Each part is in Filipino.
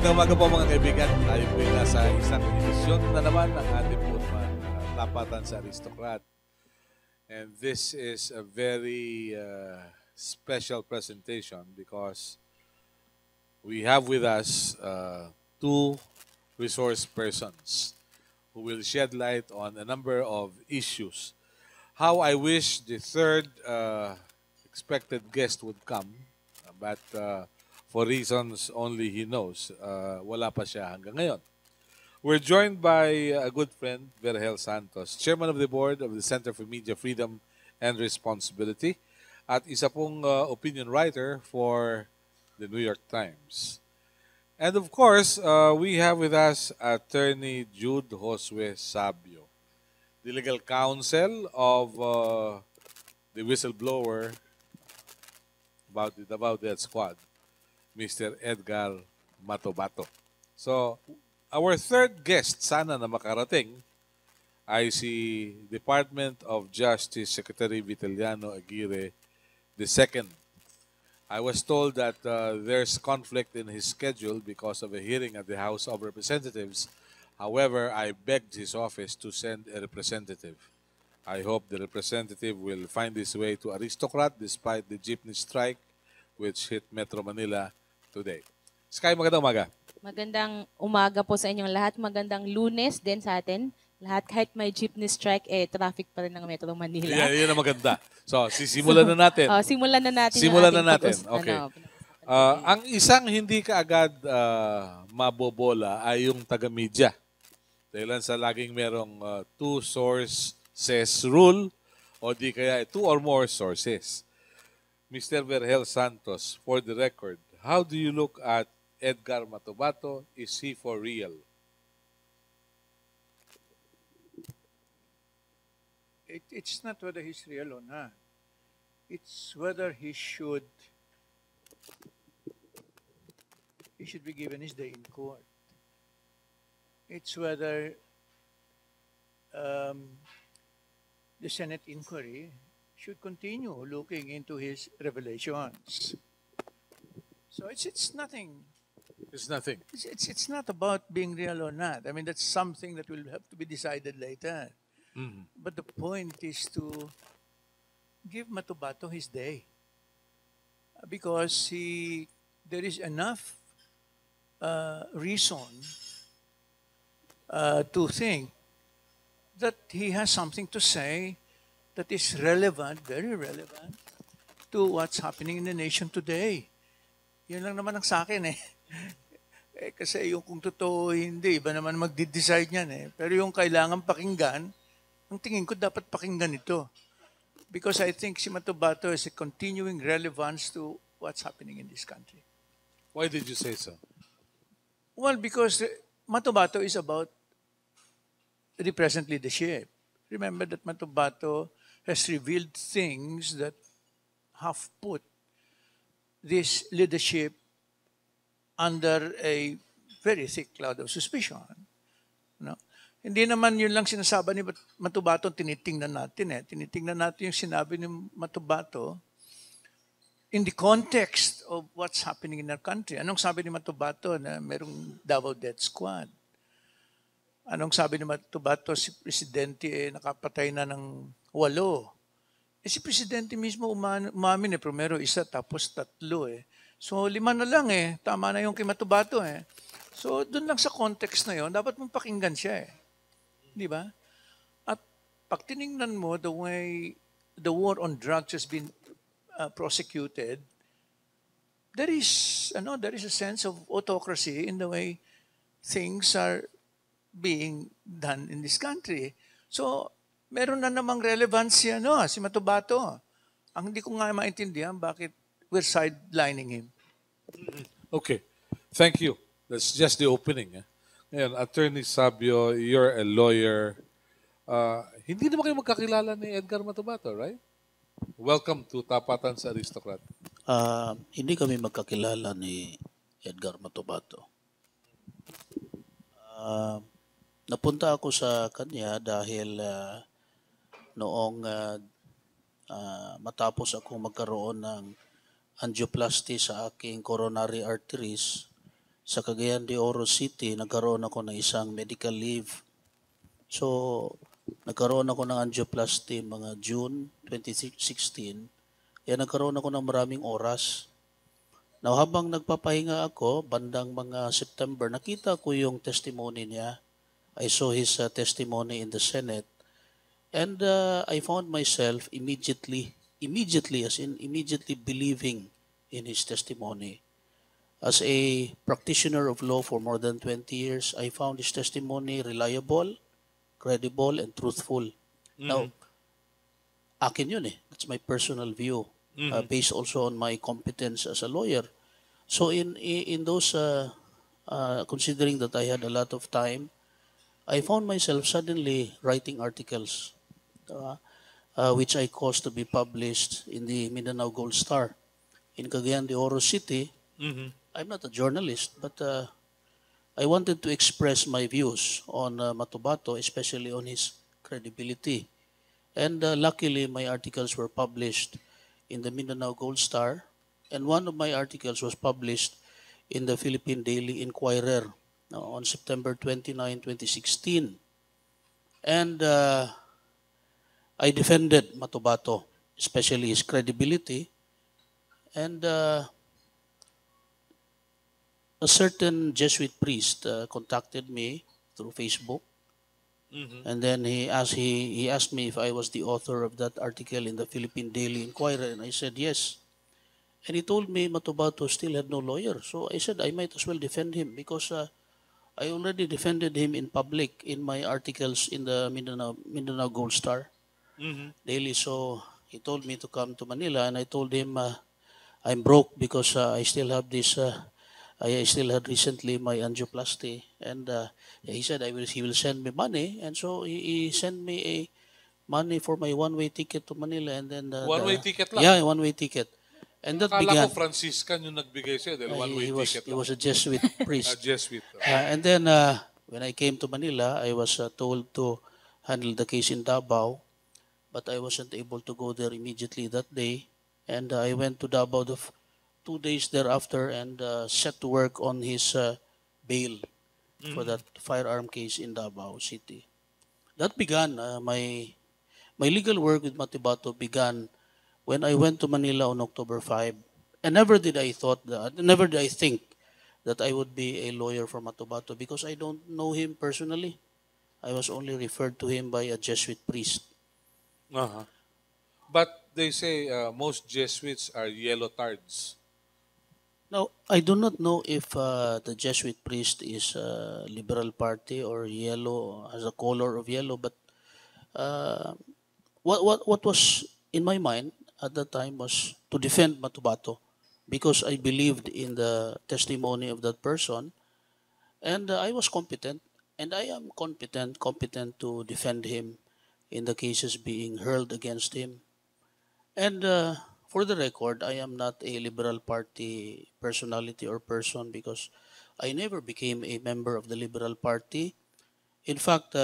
Magandang umaga po mga kaibigan. Tayo po ay nasa isang edisyon na naman ng ating po Tapatan sa Aristocrat. And this is a very special presentation because we have with us two resource persons who will shed light on a number of issues. How I wish the third expected guest would come, but for reasons only he knows, wala pa siya hanggang ngayon. We're joined by a good friend, Verhel Santos, Chairman of the Board of the Center for Media Freedom and Responsibility, at isa pong opinion writer for the New York Times. And of course, we have with us Attorney Jude Josue Sabio, the legal counsel of the whistleblower about the Davao Death Squad, Mr. Edgar Matobato. So, our third guest, sana na makarating, ay si Department of Justice Secretary Vitaliano Aguirre II. I was told that there's conflict in his schedule because of a hearing at the House of Representatives. However, I begged his office to send a representative. I hope the representative will find his way to Aristocrat despite the jeepney strike which hit Metro Manila today. Sky, magandang umaga. Magandang umaga po sa inyong lahat. Magandang Lunes din sa atin. Lahat kahit may jeepney strike, traffic pa rin ng Metro Manila. Yan ang maganda. So, simulan na natin. Simulan na natin. Simulan na natin. Okay. Ang isang hindi kaagad mabobola ay yung taga-media. Dahil sa laging merong two sources rule o di kaya two or more sources. Mr. Verhel Santos, for the record, how do you look at Edgar Matobato? Is he for real? It's not whether he's real or not. It's whether he should be given his day in court. It's whether the Senate inquiry should continue looking into his revelations. So it's nothing. It's nothing. It's not about being real or not. I mean, that's something that will have to be decided later. Mm-hmm. But the point is to give Matobato his day. Because there is enough reason to think that he has something to say that is relevant, very relevant, to what's happening in the nation today. Yun lang naman ang sa akin kasi yung kung totoo hindi, iba naman magde-decide niyan Pero yung kailangan pakinggan, ang tingin ko dapat pakinggan ito. Because I think si Matobato has a continuing relevance to what's happening in this country. Why did you say so? Well, because Matobato is about the present leadership. Remember that Matobato has revealed things that have put this leadership under a very thick cloud of suspicion. No? Hindi naman yun lang sinasabi ni Matobato, tinitingnan natin Tinitingnan natin yung sinabi ni Matobato in the context of what's happening in our country. Anong sabi ni Matobato na merong Davao Death Squad? Anong sabi ni Matobato, si Presidente nakapatay na ng 8. Si Presidente mismo umamin primero 1 tapos 3 So 5 na lang Tama na yung kay Matobato So doon lang sa context na yon, dapat mong pakinggan siya Di ba? At pag tiningnan mo the way the war on drugs has been prosecuted, there is a sense of autocracy in the way things are being done in this country. So meron na namang relevancy si Matobato. Ang hindi ko nga maintindihan bakit we're sidelining him. Okay. Thank you. That's just the opening. Ngayon, Attorney Sabio, you're a lawyer. Hindi naman kayo magkakilala ni Edgar Matobato, right? Welcome to Tapatan sa Aristocrat. Hindi kami magkakilala ni Edgar Matobato. Napunta ako sa kanya dahil noong matapos ako magkaroon ng angioplasty sa aking coronary arteries, sa Cagayan de Oro City, nagkaroon ako ng isang medical leave. So, nagkaroon ako ng angioplasty mga June 2016. Kaya nagkaroon ako ng maraming oras. Now, habang nagpapahinga ako, bandang mga September, nakita ko yung testimony niya. I saw his testimony in the Senate. And I found myself immediately believing in his testimony. As a practitioner of law for more than 20 years, I found his testimony reliable, credible, and truthful. Now, akin yun eh. That's my personal view, based also on my competence as a lawyer. So in those, considering that I had a lot of time, I found myself suddenly writing articles, which I caused to be published in the Mindanao Gold Star. In Cagayan de Oro City, I'm not a journalist, but I wanted to express my views on Matubato, especially on his credibility. And luckily, my articles were published in the Mindanao Gold Star, and one of my articles was published in the Philippine Daily Inquirer on September 29, 2016. And I defended Matubato, especially his credibility. And a certain Jesuit priest contacted me through Facebook. And then he asked me if I was the author of that article in the Philippine Daily Inquirer, and I said yes. And he told me Matubato still had no lawyer. So I said I might as well defend him because I already defended him in public in my articles in the Mindanao Gold Star Daily. So he told me to come to Manila, and I told him I'm broke because I still have this. I still had recently my angioplasty, and he said he will send me money, and so he sent me a money for my one-way ticket to Manila, and then One-way ticket lang? Yeah, one-way ticket, and that Akala began. ko Franciscan yung nagbigay sa'yo dahil one-way ticket He lang. was a Jesuit priest. Jesuit. And then when I came to Manila, I was told to handle the case in Davao, but I wasn't able to go there immediately that day, and I went to Davao 2 days thereafter and set to work on his bail for that firearm case in Davao City. That began my legal work with Matubato began when I went to Manila on October 5. And never did I think that I would be a lawyer for Matubato because I don't know him personally. I was only referred to him by a Jesuit priest. But they say most Jesuits are yellow tards. Now, I do not know if the Jesuit priest is Liberal Party or yellow, has a color of yellow, but what was in my mind at that time was to defend Matubato because I believed in the testimony of that person, and I was competent, and I am competent to defend him in the cases being hurled against him. And for the record, I am not a Liberal Party personality or person because I never became a member of the Liberal Party. In fact,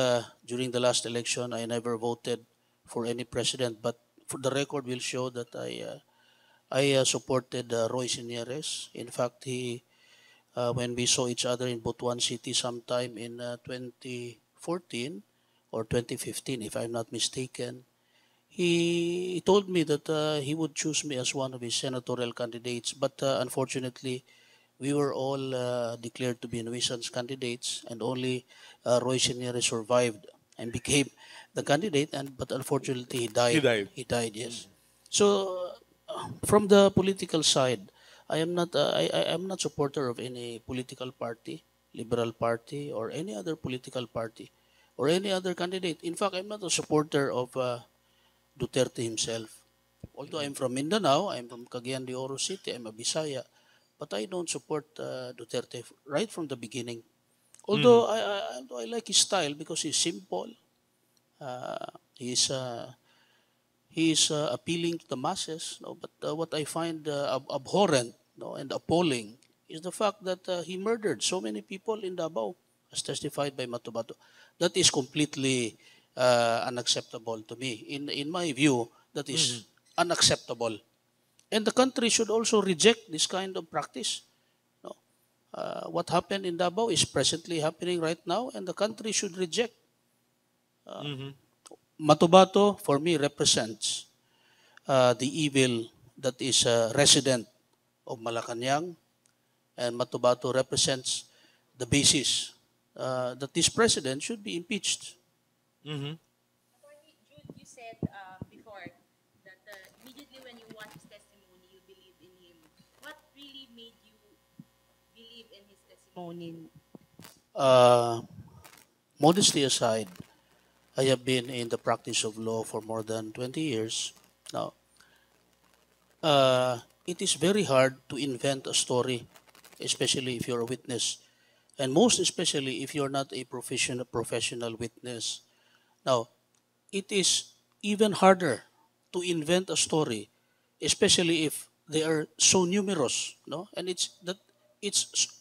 during the last election, I never voted for any president, but for the record will show that I supported Roy Sinieres. In fact, when we saw each other in Butuan City sometime in 2014 or 2015, if I'm not mistaken, he told me that he would choose me as one of his senatorial candidates, but unfortunately, we were all declared to be nuisance candidates, and only Roy Sinieres survived and became the candidate. But unfortunately, he died. He died. Yes. So, from the political side, I am not. I am not supporter of any political party, Liberal Party, or any other political party, or any other candidate. In fact, I'm not a supporter of Duterte himself. Although I'm from Mindanao, I'm from Cagayan de Oro City, I'm a Bisaya, but I don't support Duterte right from the beginning. Although I like his style because he's simple, he's appealing to the masses. No? But what I find abhorrent, no, and appalling is the fact that he murdered so many people in Davao, as testified by Matubato. That is completely unacceptable to me. In my view, that is unacceptable. And the country should also reject this kind of practice. No? What happened in Davao is presently happening right now, and the country should reject. Matubato, for me, represents the evil that is a resident of Malacanang, and Matubato represents the basis that this president should be impeached. Attorney Jude, you said before that immediately when you watched his testimony, you believed in him. What really made you believe in his testimony? Modesty aside, I have been in the practice of law for more than 20 years. Now, it is very hard to invent a story, especially if you're a witness, and most especially if you're not a professional witness. Now, it is even harder to invent a story, especially if they are so numerous, no? And it's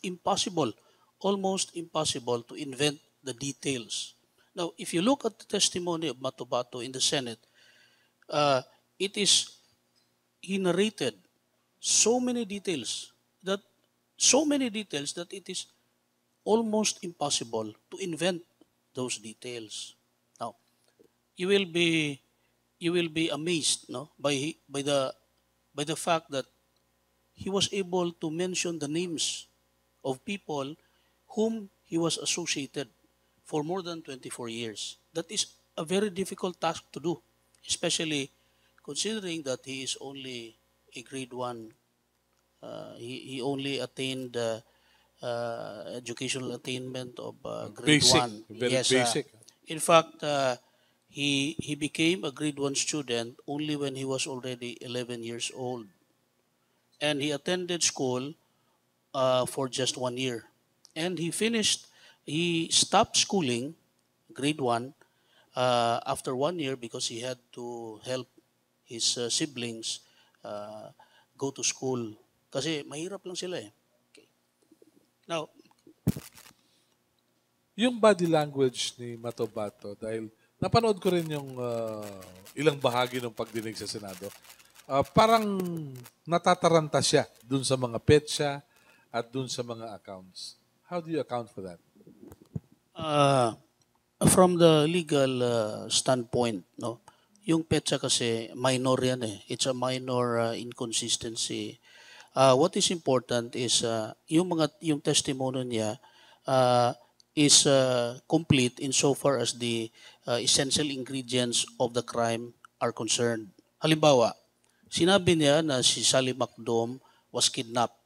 impossible, almost impossible to invent the details. Now, if you look at the testimony of Matubato in the Senate, uh, it is he narrated so many details that it is almost impossible to invent those details. Now, you will be amazed, no, by the fact that he was able to mention the names of people whom he was associated for more than 24 years. That is a very difficult task to do, especially considering that he is only a grade 1. He only attained educational attainment of grade Basic, 1. very Yes, basic. in fact, he became a grade 1 student only when he was already 11 years old. And he attended school for just 1 year. And he stopped schooling, grade 1, after 1 year because he had to help his siblings go to school. Kasi mahirap lang sila eh. Okay. Now, Yung body language ni Matobato, dahil napanood ko rin yung ilang bahagi ng pagdinig sa Senado, parang natataranta siya dun sa mga petsa at dun sa mga accounts. How do you account for that? from the legal standpoint, no, yung petsa kasi minor yan eh. It's a minor inconsistency. What is important is yung testimony niya is complete insofar as the essential ingredients of the crime are concerned. Halimbawa, sinabi niya na si Sally Macdom was kidnapped.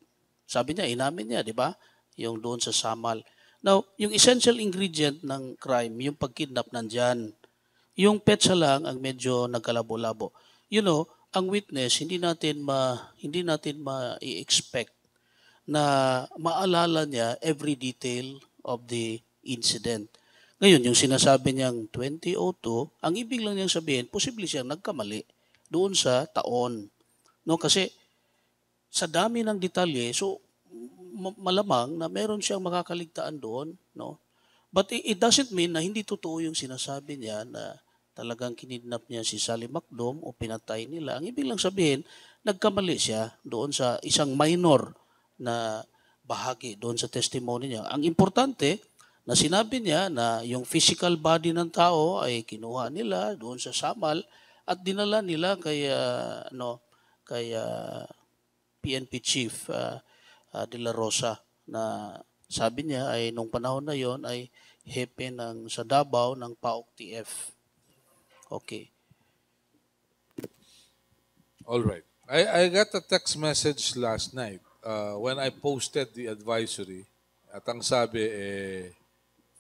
Sabi niya, inamin niya, di ba? Yung doon sa Samal. Now, yung essential ingredient ng crime, yung pagkidnap nandyan. Yung petsa lang ang medyo nagkalabo-labo. You know, ang witness, hindi natin ma-expect na maalala niya every detail of the incident. Ngayon, yung sinasabi niyang 2002, ang ibig lang niyang sabihin, posible siyang nagkamali doon sa taon. No, kasi sa dami ng detalye, so malamang na meron siyang makakaligtaan doon, no? But it doesn't mean na hindi totoo yung sinasabi niya na talagang kinidnap niya si Sally Macdom o pinatay nila. Ang ibig lang sabihin, nagkamali siya doon sa isang minor na bahagi doon sa testimony niya. Ang importante na sinabi niya na yung physical body ng tao ay kinuha nila doon sa Samal at dinala nila kay PNP Chief De La Rosa na sabi niya ay nung panahon na yon ay hepe ng sa Davao ng PAOK TF. Okay. All right. I got a text message last night when I posted the advisory. At ang sabi,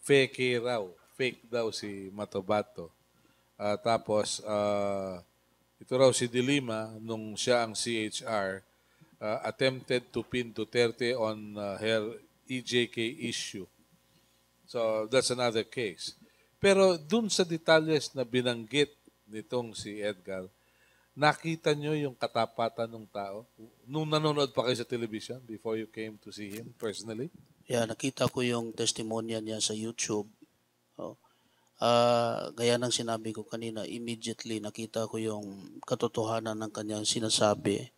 fake raw. Fake daw si Matobato. Tapos, ito raw si Dilima, nung siya ang CHR, attempted to pin Duterte on her EJK issue. So, that's another case. Pero dun sa detalles na binanggit nitong si Edgar, nakita nyo yung katapatan ng tao nung nanonood pa kayo sa television before you came to see him personally? Yeah, nakita ko yung testimonya niya sa YouTube. Oh. Gaya ng sinabi ko kanina, immediately nakita ko yung katotohanan ng kanyang sinasabi.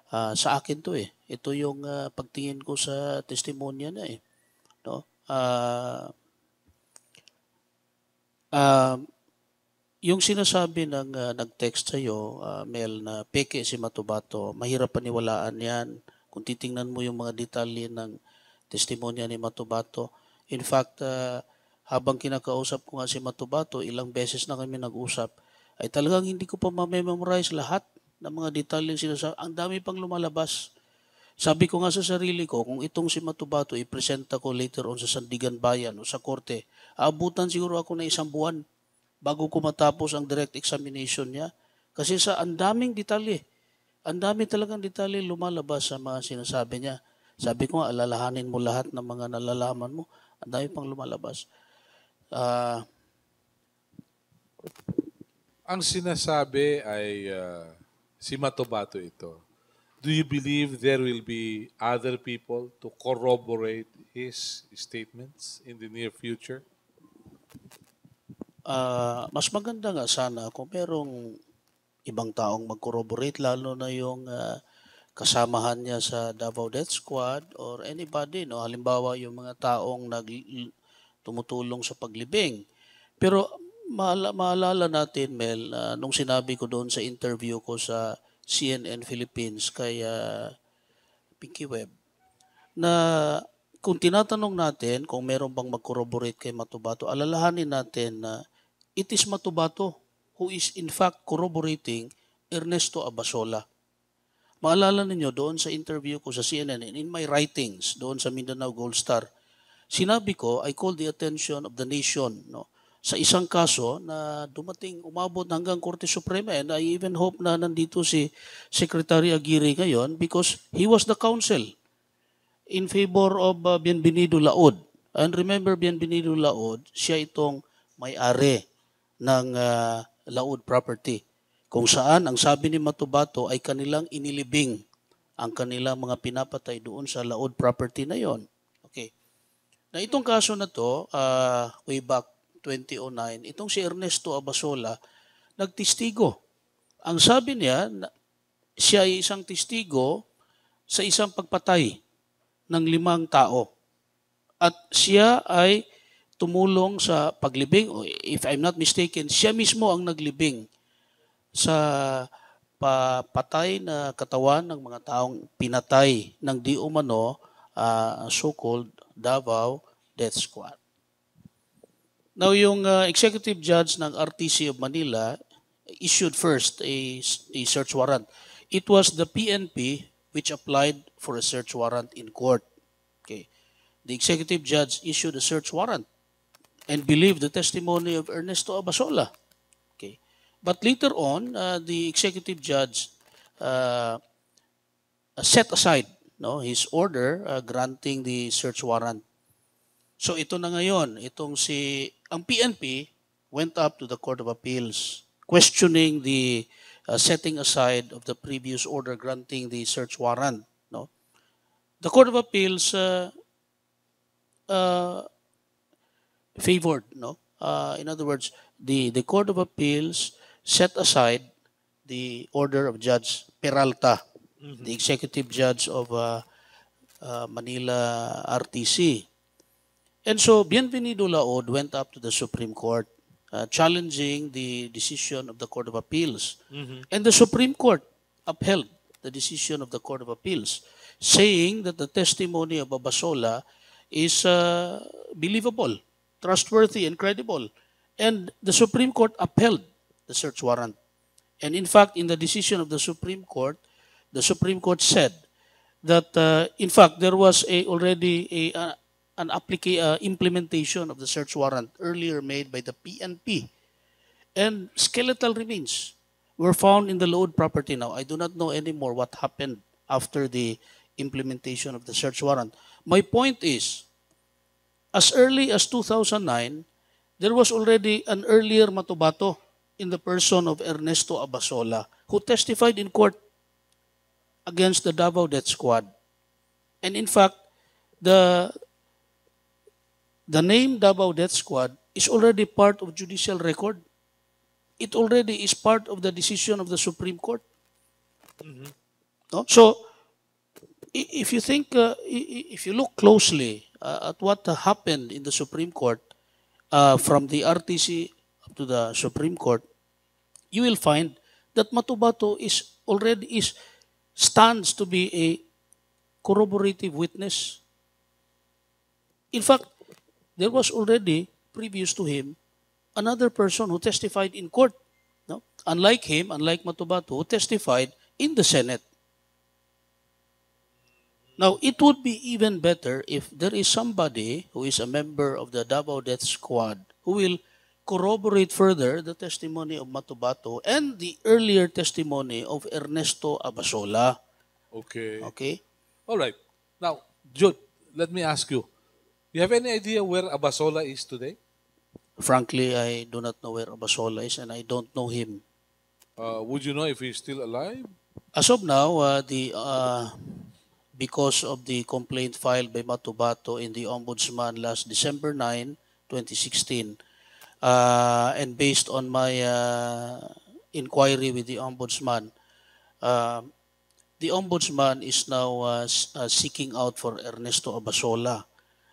Sa akin to eh. Ito yung pagtingin ko sa testimonya na eh. No? Yung sinasabi ng nag-text sa'yo, Mel, na peke si Matubato, mahirap paniwalaan yan kung titingnan mo yung mga detalye ng testimonya ni Matubato. In fact, habang kinakausap ko nga si Matubato, ilang beses na kami nag-usap, ay talagang hindi ko pa ma-memorize lahat ng mga detalye sinasabi. Ang dami pang lumalabas. Sabi ko nga sa sarili ko, kung itong si Matubato ipresenta ko later on sa Sandigan Bayan o sa korte, aabutan siguro ako na 1 buwan bago ko matapos ang direct examination niya. Kasi sa ang daming detalye, ang dami talagang detalye lumalabas sa mga sinasabi niya. Sabi ko nga, alalahanin mo lahat ng mga nalalaman mo. Ang dami pang lumalabas. Ang sinasabi ay si Matubato ito. Do you believe there will be other people to corroborate his statements in the near future? Mas maganda nga sana kung merong ibang taong mag-corroborate, lalo na yung kasamahan niya sa Davao Death Squad or anybody, no? Halimbawa yung mga taong tumutulong sa paglibing. Pero maalala natin, Mel, nung sinabi ko doon sa interview ko sa CNN Philippines kay Pinky Web, na kung tinatanong natin kung meron bang mag-corroborate kay Matubato, alalahanin natin na it is Matubato who is in fact corroborating Ernesto Abasola. Maalala ninyo doon sa interview ko sa CNN and in my writings doon sa Mindanao Gold Star, sinabi ko, I call the attention of the nation, no, sa isang kaso na umabot hanggang Korte Suprema, and I even hope na nandito si Secretary Aguirre ngayon because he was the counsel in favor of Bienvenido Laod. And remember, Bienvenido Laod, siya itong may-ari ng Laod property, kung saan ang sabi ni Matubato ay kanilang inilibing ang kanilang mga pinapatay doon sa Laod property na yon. Okay. Na itong kaso na to, way back 2009, itong si Ernesto Abasola, nagtistigo. Ang sabi niya, siya ay isang testigo sa isang pagpatay ng 5 tao. At siya ay tumulong sa paglibing, o if I'm not mistaken, siya mismo ang naglibing sa patay na katawan ng mga taong pinatay ng di umano so-called Davao Death Squad. Now, yung executive judge ng RTC of Manila issued first a search warrant. It was the PNP which applied for a search warrant in court. Okay. The executive judge issued a search warrant and believed the testimony of Ernesto Abasola. Okay. But later on, the executive judge set aside his order granting the search warrant. So ito na ngayon, ang PNP went up to the Court of Appeals questioning the setting aside of the previous order granting the search warrant. No? The Court of Appeals favored. No? In other words, the Court of Appeals set aside the order of Judge Peralta, the executive judge of Manila RTC. And so, Bienvenido Laod went up to the Supreme Court challenging the decision of the Court of Appeals. And the Supreme Court upheld the decision of the Court of Appeals, saying that the testimony of Abasola is believable, trustworthy, and credible. And the Supreme Court upheld the search warrant. And in fact, in the decision of the Supreme Court said that, in fact, there was already an implementation of the search warrant earlier made by the PNP. And skeletal remains were found in the Laod property. Now, I do not know anymore what happened after the implementation of the search warrant. My point is, as early as 2009, there was already an earlier Matubato in the person of Ernesto Abasola who testified in court against the Davao Death Squad. And in fact, the name Davao Death Squad is already part of judicial record. It already is part of the decision of the Supreme Court. No? So, if you think, if you look closely at what happened in the Supreme Court, from the RTC up to the Supreme Court, you will find that Matubato stands to be a corroborative witness. In fact, there was already previous to him another person who testified in court. No? Unlike him, unlike Matubato, who testified in the Senate. Now, it would be even better if there is somebody who is a member of the Davao Death Squad who will corroborate further the testimony of Matubato and the earlier testimony of Ernesto Abasola. Okay. Okay? All right. Now, Jude, let me ask you. You have any idea where Abasola is today? Frankly, I do not know where Abasola is and I don't know him. Would you know if he's still alive? As of now, because of the complaint filed by Matubato in the Ombudsman last December 9, 2016, and based on my inquiry with the Ombudsman, the Ombudsman is now seeking out for Ernesto Abasola,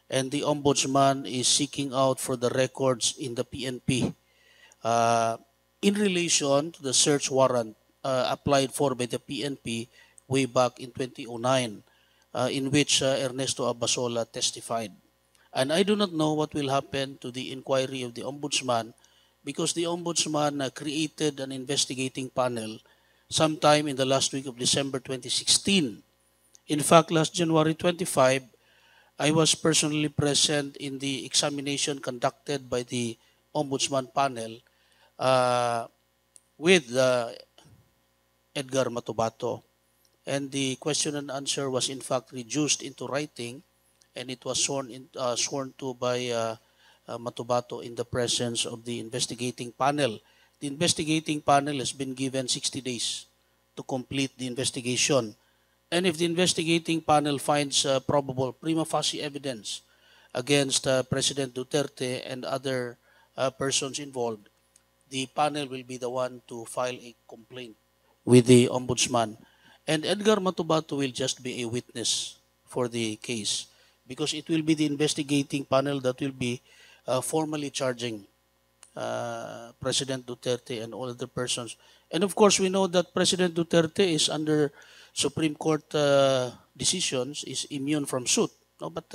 and the Ombudsman is seeking out for the records in the PNP in relation to the search warrant applied for by the PNP way back in 2009, in which Ernesto Abasola testified. And I do not know what will happen to the inquiry of the Ombudsman because the Ombudsman created an investigating panel sometime in the last week of December 2016. In fact, last January 25, I was personally present in the examination conducted by the Ombudsman panel with Edgar Matubato. And the question and answer was in fact reduced into writing, and it was sworn to by Matubato in the presence of the investigating panel. The investigating panel has been given 60 days to complete the investigation. And if the investigating panel finds probable prima facie evidence against President Duterte and other persons involved, the panel will be the one to file a complaint with the Ombudsman. And Edgar Matubato will just be a witness for the case because it will be the investigating panel that will be formally charging President Duterte and all other persons. And of course, we know that President Duterte is under Supreme Court decisions, is immune from suit. No? But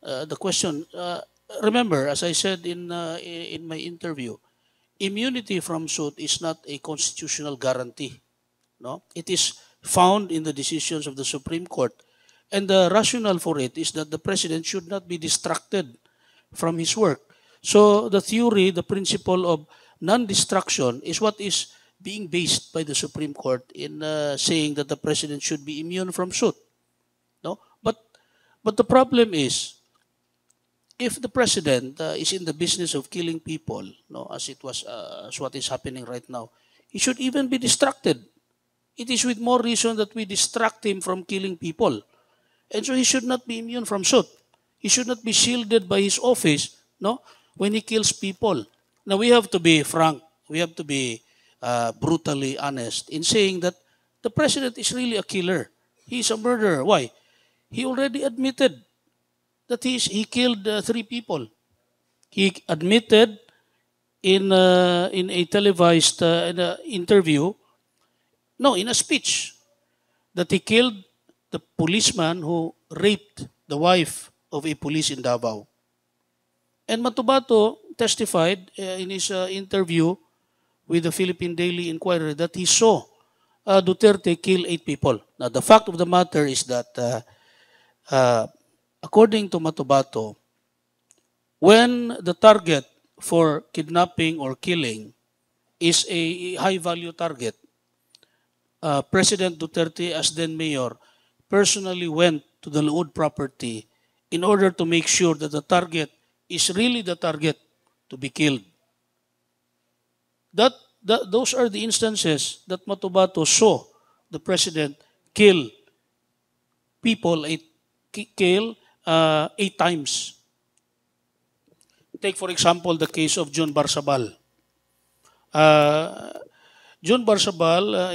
the question, remember, as I said in my interview, immunity from suit is not a constitutional guarantee. No? It is found in the decisions of the Supreme Court. And the rationale for it is that the President should not be distracted from his work. So the theory, the principle of non-distraction is what is being based by the Supreme Court in saying that the President should be immune from suit. No? But the problem is, if the President is in the business of killing people, no, as what is happening right now, he should even be distracted. It is with more reason that we distract him from killing people. And so he should not be immune from suit. He should not be shielded by his office, no, when he kills people. Now, we have to be frank. We have to be brutally honest in saying that the President is really a killer. He is a murderer. Why? He already admitted that he killed 3 people. He admitted in a televised interview, no, in a speech, that he killed the policeman who raped the wife of a police in Davao. And Matubato testified in his interview with the Philippine Daily Inquirer that he saw Duterte kill 8 people. Now, the fact of the matter is that according to Matubato, when the target for kidnapping or killing is a high-value target, President Duterte, as then mayor, personally went to the Laud property in order to make sure that the target is really the target to be killed. Those are the instances that Matubato saw the President kill people, 8 times. Take, for example, the case of John Barsabal. John Barsabal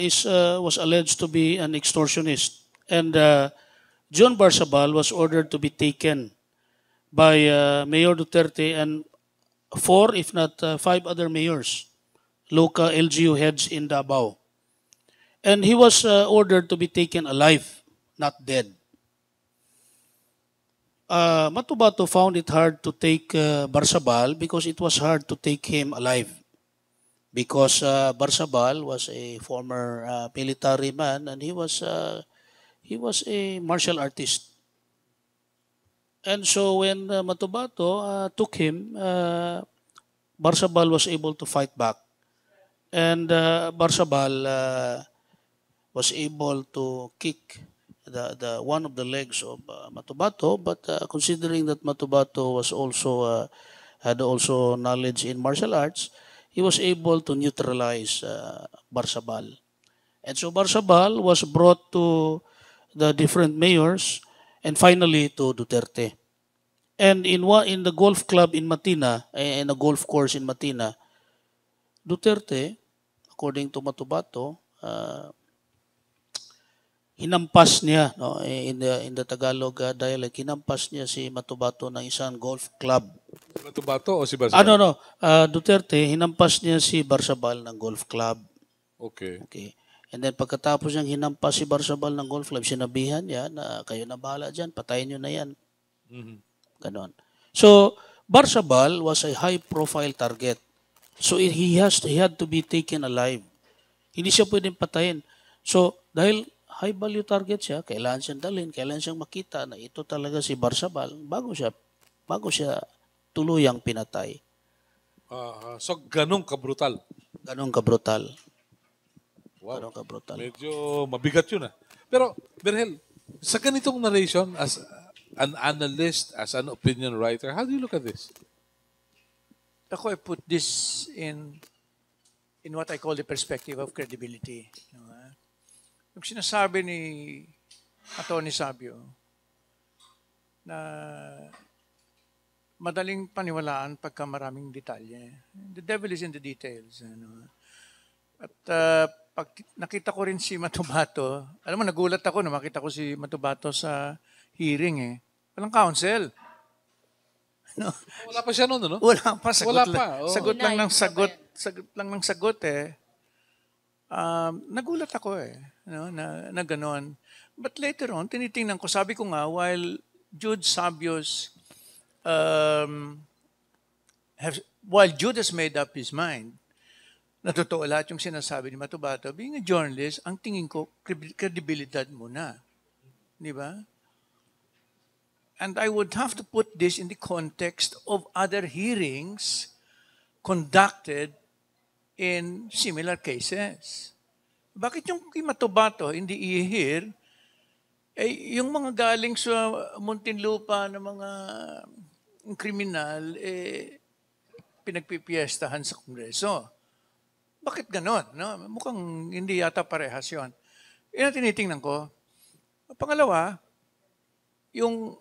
was alleged to be an extortionist, and John Barsabal was ordered to be taken by Mayor Duterte and four, if not five other mayors, local LGU heads in Davao. And he was ordered to be taken alive, not dead. Matubato found it hard to take Barsabal because it was hard to take him alive. Because Barsabal was a former military man and he was a martial artist. And so when Matubato took him, Barsabal was able to fight back. And Barsabal was able to kick the one of the legs of Matubato, but considering that Matubato was also had also knowledge in martial arts, he was able to neutralize Barsabal. And so Barsabal was brought to the different mayors and finally to Duterte. And in the golf club in Matina, in a golf course in Matina, Duterte, according to Matubato, hinampas niya, no, in the Tagalog dialect, hinampas niya si Matubato ng isang golf club. Matubato o si Barsabal? No. Duterte, hinampas niya si Barsabal ng golf club. Okay. Okay. And then pagkatapos niyang hinampas si Barsabal ng golf club, sinabihan niya na kayo na bahala dyan, patayin niyo na yan. Mhm. Ganon. So, Barsabal was a high-profile target. So, he had to be taken alive. Hindi siya pwedeng patayin. So, dahil high-value target siya, kailangan siyang dalhin, kailangan siyang makita na ito talaga si Barsabal bago siya tuluyang pinatay. So, ganun ka-brutal. Ganon ka-brutal. Wow. Ganon ka-brutal. Medyo mabigat yun. Pero, Berhel, sa ganitong narration, as an analyst, as an opinion writer, how do you look at this? Ako, I put this in what I call the perspective of credibility. Yung sinasabi ni Atty. Sabio na madaling paniwalaan pagka maraming detalye. The devil is in the details. At pag nakita ko rin si Matubato, alam mo, nagulat ako na makita ko si Matubato sa hearing. Walang counsel. No? Wala pa siya noon, no? Wala pa. Sagot Wala lang, pa, oo. sagot lang ng Denied sagot. pa ba yan? Sagot lang ng sagot nagulat ako na gano'n. But later on, tinitingnan ko, sabi ko nga, while Jude Sabio's, while Jude has made up his mind, na totoo lahat yung sinasabi ni Matubato, being a journalist, ang tingin ko, kredibilidad muna. Di ba? And I would have to put this in the context of other hearings conducted in similar cases. Bakit yung kay Matubato hindi i-hear, yung mga galing sa Muntinlupa na mga kriminal, pinagpipiestahan sa Kongreso. Bakit ganon? No? Mukhang hindi yata parehas yun. Yan ang tinitingnan ko. Pangalawa, yung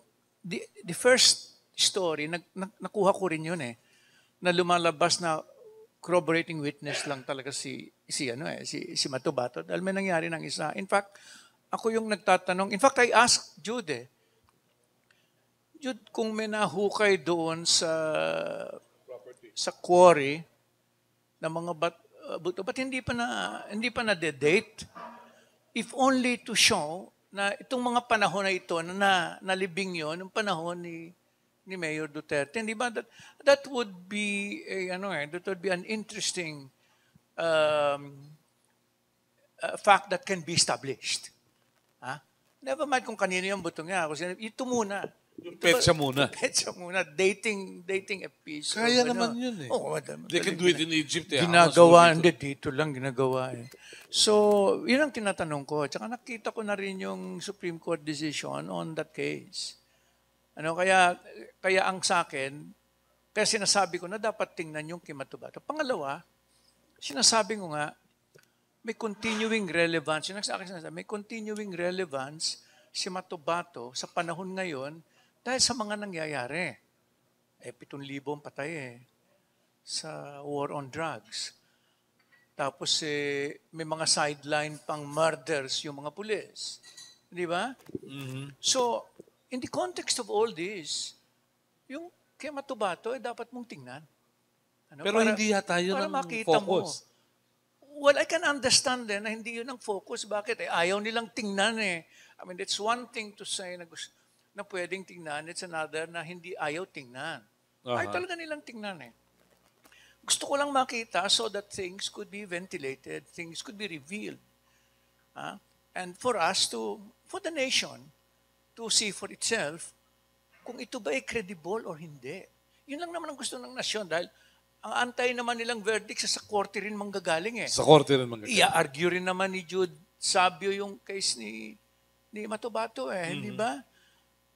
the first story, nakuha ko rin yun na lumalabas na corroborating witness lang talaga si Matubato dahil may nangyari ng isa. In fact, ako yung nagtatanong. In fact, I asked Jude Jude, kung may nahukay doon sa quarry na mga buto, ba't hindi pa na de-date? If only to show na itong mga panahon na ito na nalibing yon ng panahon ni Mayor Duterte, hindi ba that would be an interesting fact that can be established. Never mind kung kanino yung buto niya. Ito muna. Petsa muna. Petsa muna. Dating a piece. Kaya naman yun They can do it in Egypt. Ginagawa. Hindi, dito lang ginagawa So, yun ang tinatanong ko. Tsaka nakita ko na rin yung Supreme Court decision on that case. Kaya ang sa akin, kaya sinasabi ko na dapat tingnan yung kay Matubato. Pangalawa, sinasabi ko nga, may continuing relevance. Yung sa akin sinasabi, may continuing relevance si Matubato sa panahon ngayon dahil sa mga nangyayari. 7,000 patay sa war on drugs. Tapos may mga sideline pang murders yung mga pulis. Di ba? So, in the context of all this, yung kay Matubato, dapat mong tingnan. Ano, Pero hindi yata yun para ang makita focus. Well, I can understand din na hindi yun ang focus. Bakit? Ayaw nilang tingnan eh. I mean, it's one thing to say na pwedeng tingnan. It's another na hindi ayaw tingnan. Ay talaga nilang tingnan eh. Gusto ko lang makita so that things could be ventilated, things could be revealed. And for us for the nation, to see for itself kung ito ba ay credible or hindi. Yun lang naman ang gusto ng nasyon dahil ang antay naman nilang verdict sa korte rin manggagaling eh. Sa korte rin mga I-argue rin naman ni Jude Sabio yung case ni Matubato di ba?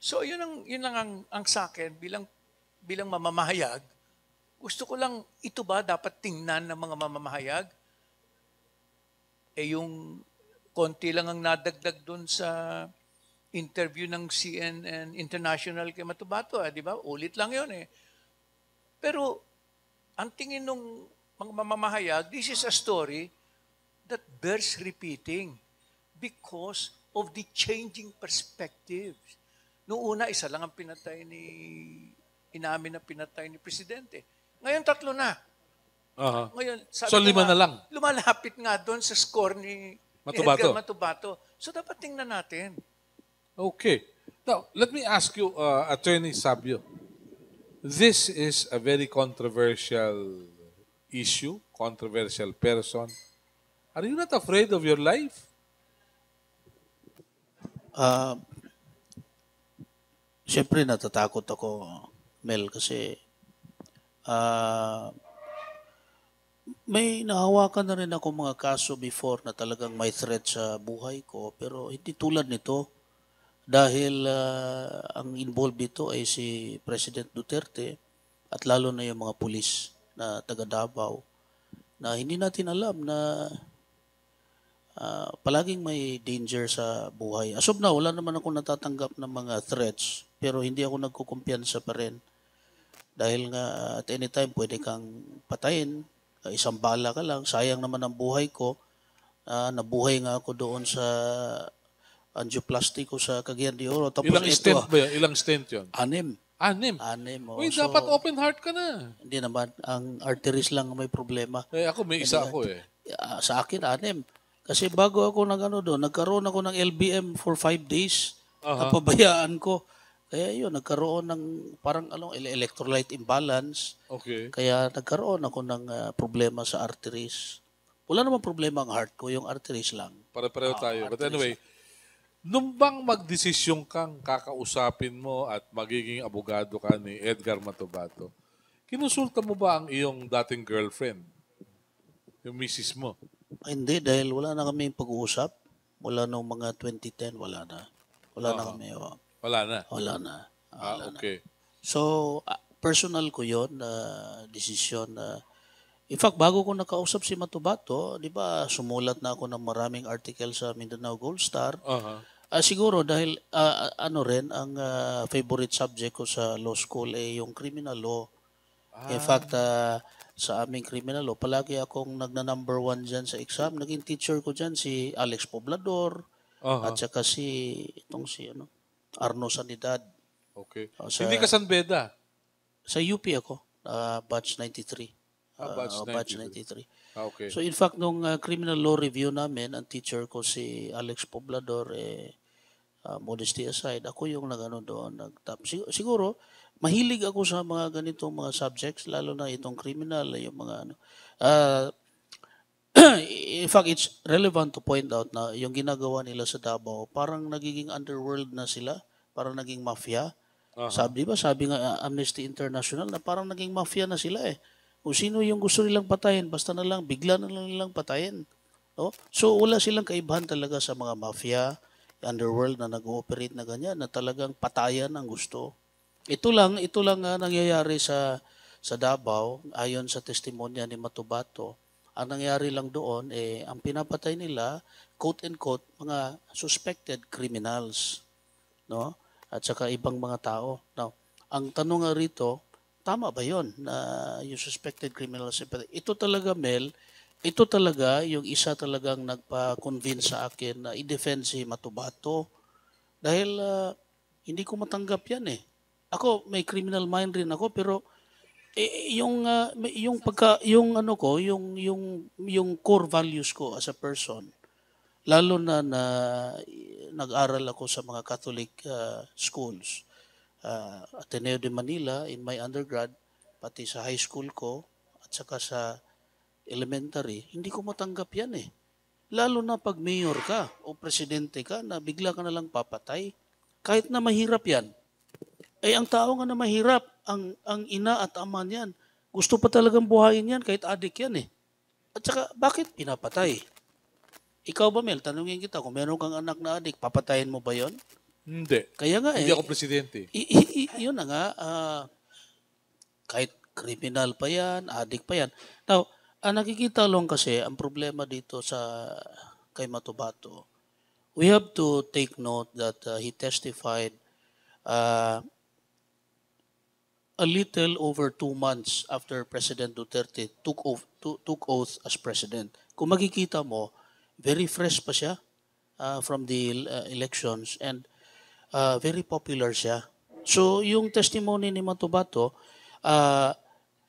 So yun lang ang sa akin bilang mamamahayag. Gusto ko lang, ito ba dapat tingnan ng mga mamamahayag? Yung konti lang ang nadagdag doon sa interview ng CNN International kay Matubato, di ba? Ulit lang yun eh. Pero, ang tingin ng mga mamamahayag, this is a story that bears repeating because of the changing perspectives. Noong una, isa lang ang inamin na pinatay ni Presidente. Ngayon, 3 na. Ngayon, sabi So, 5 na lang. Lumalapit nga doon sa score ni Matubato. Edgar Matubato. So, dapat tingnan natin. Okay. Now, let me ask you, Attorney Sabio. This is a very controversial issue, controversial person. Are you not afraid of your life? Siyempre natatakot ako, Mel, kasi may nahawakan na rin ako mga kaso before na talagang may threat sa buhay ko, pero hindi tulad nito dahil ang involved dito ay si President Duterte at lalo na yung mga pulis na taga Davao na hindi natin alam na palaging may danger sa buhay. As of now, wala naman ako natatanggap ng mga threats pero hindi ako nagkukumpiyansa pa rin. Dahil nga at any time pwede kang patayin, isang bala ka lang, sayang naman ang buhay ko. Nabuhay nga ako doon sa angioplasty ko sa Cagayan de Oro. Tapos Ilang stent ba yun? Ilang stent yun? 6. 6? Oh. Uy, So, dapat open heart ka na. hindi naman, ang arteries lang ang may problema. Ako, may isa ako eh. Sa akin, 6. Kasi bago ako doon, nagkaroon ako ng LBM for 5 days. Napabayaan ko. Kaya yun, nagkaroon ng parang electrolyte imbalance. Okay. Kaya nagkaroon ako ng problema sa arteries. Wala namang problema ang heart ko, yung arteries lang. Pare-pareho tayo. But anyway, nung bang magdesisyon kang kakausapin mo at magiging abogado ka ni Edgar Matubato, kinusulta mo ba ang iyong dating girlfriend? Yung misis mo? Hindi, dahil wala na kami pag-uusap. Wala nung mga 2010, wala na. Wala na kami. Wala na. Wala na. Okay. So, personal ko yon na desisyon na in fact, bago ko nakausap si Matubato, di ba, sumulat na ako ng maraming article sa Mindanao Gold Star. Siguro dahil ang favorite subject ko sa law school ay yung criminal law. In fact, sa aming criminal law, palagi akong nagna-number 1 dyan sa exam. Naging teacher ko dyan si Alex Poblador at saka si Arno Sanidad. Okay. Hindi ka San Beda? Sa UP ako, batch 93. Batch 93. Okay. So in fact, nung criminal law review namin, ang teacher ko si Alex Poblador, modesty aside, ako yung doon. Siguro, mahilig ako sa mga ganitong mga subjects, lalo na itong criminal, yung mga in fact, it's relevant to point out na yung ginagawa nila sa Davao, parang nagiging underworld na sila, parang naging mafia. Sabi nga Amnesty International na parang naging mafia na sila eh. Kung sino yung gusto nilang patayin, basta na lang, bigla na lang nilang patayin. No? So wala silang kaibahan talaga sa mga mafia, underworld na nag-ooperate na ganyan, na talagang patayan ang gusto. Ito lang nangyayari sa Davao, ayon sa testimonya ni Matubato. Ang nangyari lang doon, ang pinapatay nila, quote-unquote, mga suspected criminals. No? At saka ibang mga tao. Now, ang tanong nga rito, tama ba yon na yung suspected criminals? Ito talaga, Mel, ito talaga yung isa talagang nagpa-convince sa akin na i-defend si Matubato. Dahil hindi ko matanggap yan eh. Ako, may criminal mind rin ako, pero yung pagka, yung ano ko, yung core values ko as a person, lalo na nag-aral ako sa mga Catholic schools, Ateneo de Manila in my undergrad, pati sa high school ko, at saka sa elementary, hindi ko matanggap yan eh. Lalo na pag mayor ka o presidente ka na bigla ka na lang papatay. Kahit na mahirap yan. Eh ang tao nga na mahirap, ang ina at ama niyan, gusto pa talagang buhayin yan kahit adik yan eh. At saka bakit pinapatay? Ikaw ba Mel, tanungin kita, kung meron kang anak na adik, papatayin mo ba yon? Hindi. Kaya nga Hindi ako presidente. yun na nga, kahit criminal pa yan, adik pa yan. Now, nakikita lang kasi ang problema dito kay Matubato, we have to take note that he testified a little over 2 months after President Duterte took oath as president. Kung makikita mo, very fresh pa siya from the elections and very popular siya. So yung testimony ni Matubato,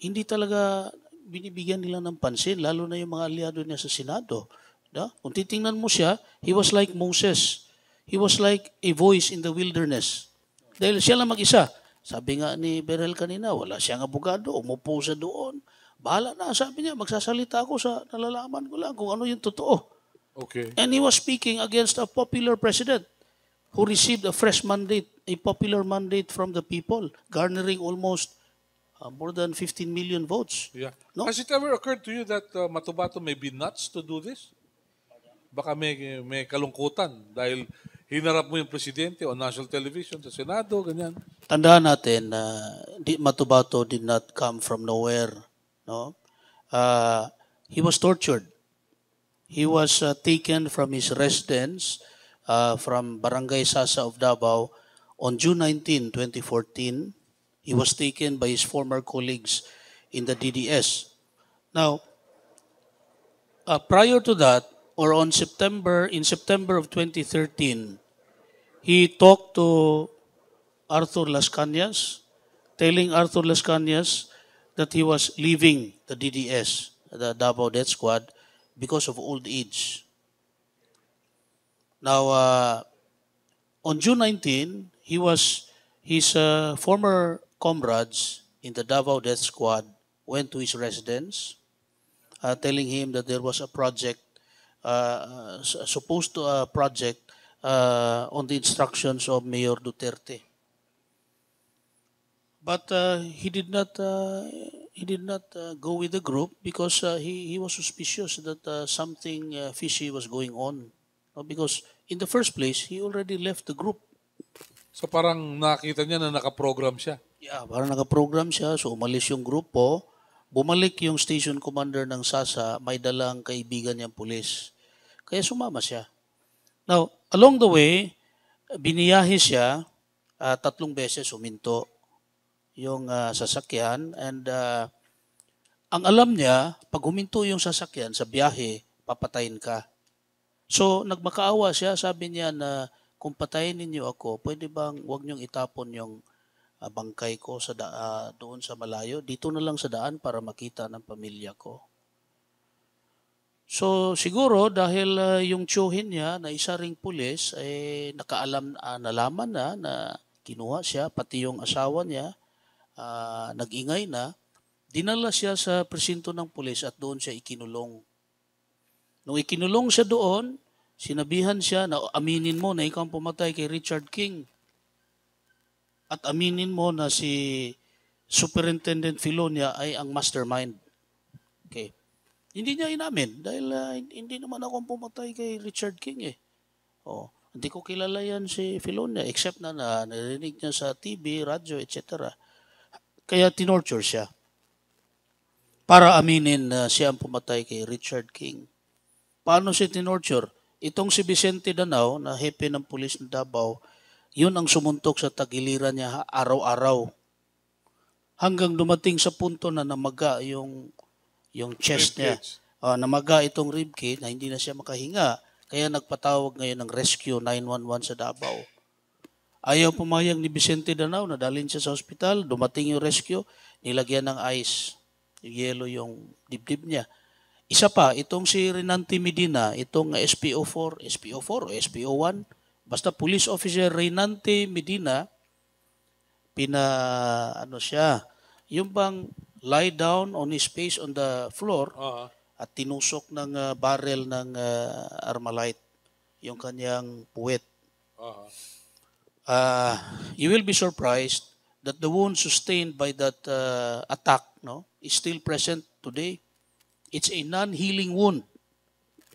hindi talaga binibigyan nila ng pansin, lalo na yung mga aliado niya sa Senado. No? Kung titingnan mo siya, he was like Moses. He was like a voice in the wilderness. Dahil siya lang mag-isa. Sabi nga ni Beryl kanina, wala siyang abogado, umupo siya doon. Bahala na, sabi niya, magsasalita ako sa nalalaman ko lang kung ano yung totoo. Okay. And he was speaking against a popular president who received a fresh mandate, a popular mandate from the people, garnering almost more than 15 million votes. Yeah. No? Has it ever occurred to you that Matubato may be nuts to do this? Baka may kalungkutan dahil hinarap mo yung presidente on national television, sa Senado, ganyan. Tandaan natin na Matubato did not come from nowhere. No? He was tortured. He was taken from his residence from Barangay Sasa of Davao on June 19, 2014. He was taken by his former colleagues in the DDS. Now, prior to that, or in September of 2013, he talked to Arthur Las Cañas, telling Arthur Las Cañas that he was leaving the DDS, the Davao Death Squad, because of old age. Now, on June 19, his former comrades in the Davao Death Squad went to his residence, telling him that there was a project, project on the instructions of Mayor Duterte. But he did not go with the group because he was suspicious that something fishy was going on. Because in the first place, he already left the group. So parang nakita niya na nakaprogram siya. Yeah, parang nakaprogram siya, so umalis yung grupo, bumalik yung station commander ng Sasa, may dalang kaibigan niyang pulis. Kaya sumama siya. Now, along the way, biniyahe siya, 3 beses huminto yung sasakyan, and ang alam niya, pag huminto yung sasakyan sa biyahe, papatayin ka. So, nagmakaawa siya, sabi niya na kung patayin ninyo ako, pwede bang huwag niyong itapon yung bangkay ko sa doon sa malayo, dito na lang sa daan para makita ng pamilya ko. So siguro dahil yung tiyuhin niya na isa ring pulis ay nalaman na kinuha siya, pati yung asawa niya nag-ingay na, dinala siya sa presinto ng pulis at doon siya ikinulong. Nung ikinulong siya doon, sinabihan siya na aminin mo na ikaw ang pumatay kay Richard King. At aminin mo na si Superintendent Filonia ay ang mastermind. Okay. Hindi niya inamin dahil hindi naman ako ang pumatay kay Richard King eh. Oh, hindi ko kilala yan si Filonia except na narinig niya sa TV, radyo, etc. Kaya tinorture siya para aminin na siya ang pumatay kay Richard King. Paano siya tinorture? Itong si Vicente Danao na hepe ng pulis ng Davao, yun ang sumuntok sa tagiliran niya araw-araw. Hanggang dumating sa punto na namaga yung chest niya. namaga itong ribcage na hindi na siya makahinga. Kaya nagpatawag ngayon ng Rescue 911 sa Davao. Ayaw pumayag ni Vicente Danao na dalhin siya sa ospital. Dumating yung rescue, nilagyan ng ice. Yung yelo yung dibdib niya. Isa pa, itong si Renante Medina, itong SPO4 o SPO1, basta police officer Renante Medina, siya, yung bang lie down on his face on the floor at tinusok ng barrel ng Armalite, yung kanyang puwet. You will be surprised that the wound sustained by that attack is still present today. It's a non-healing wound.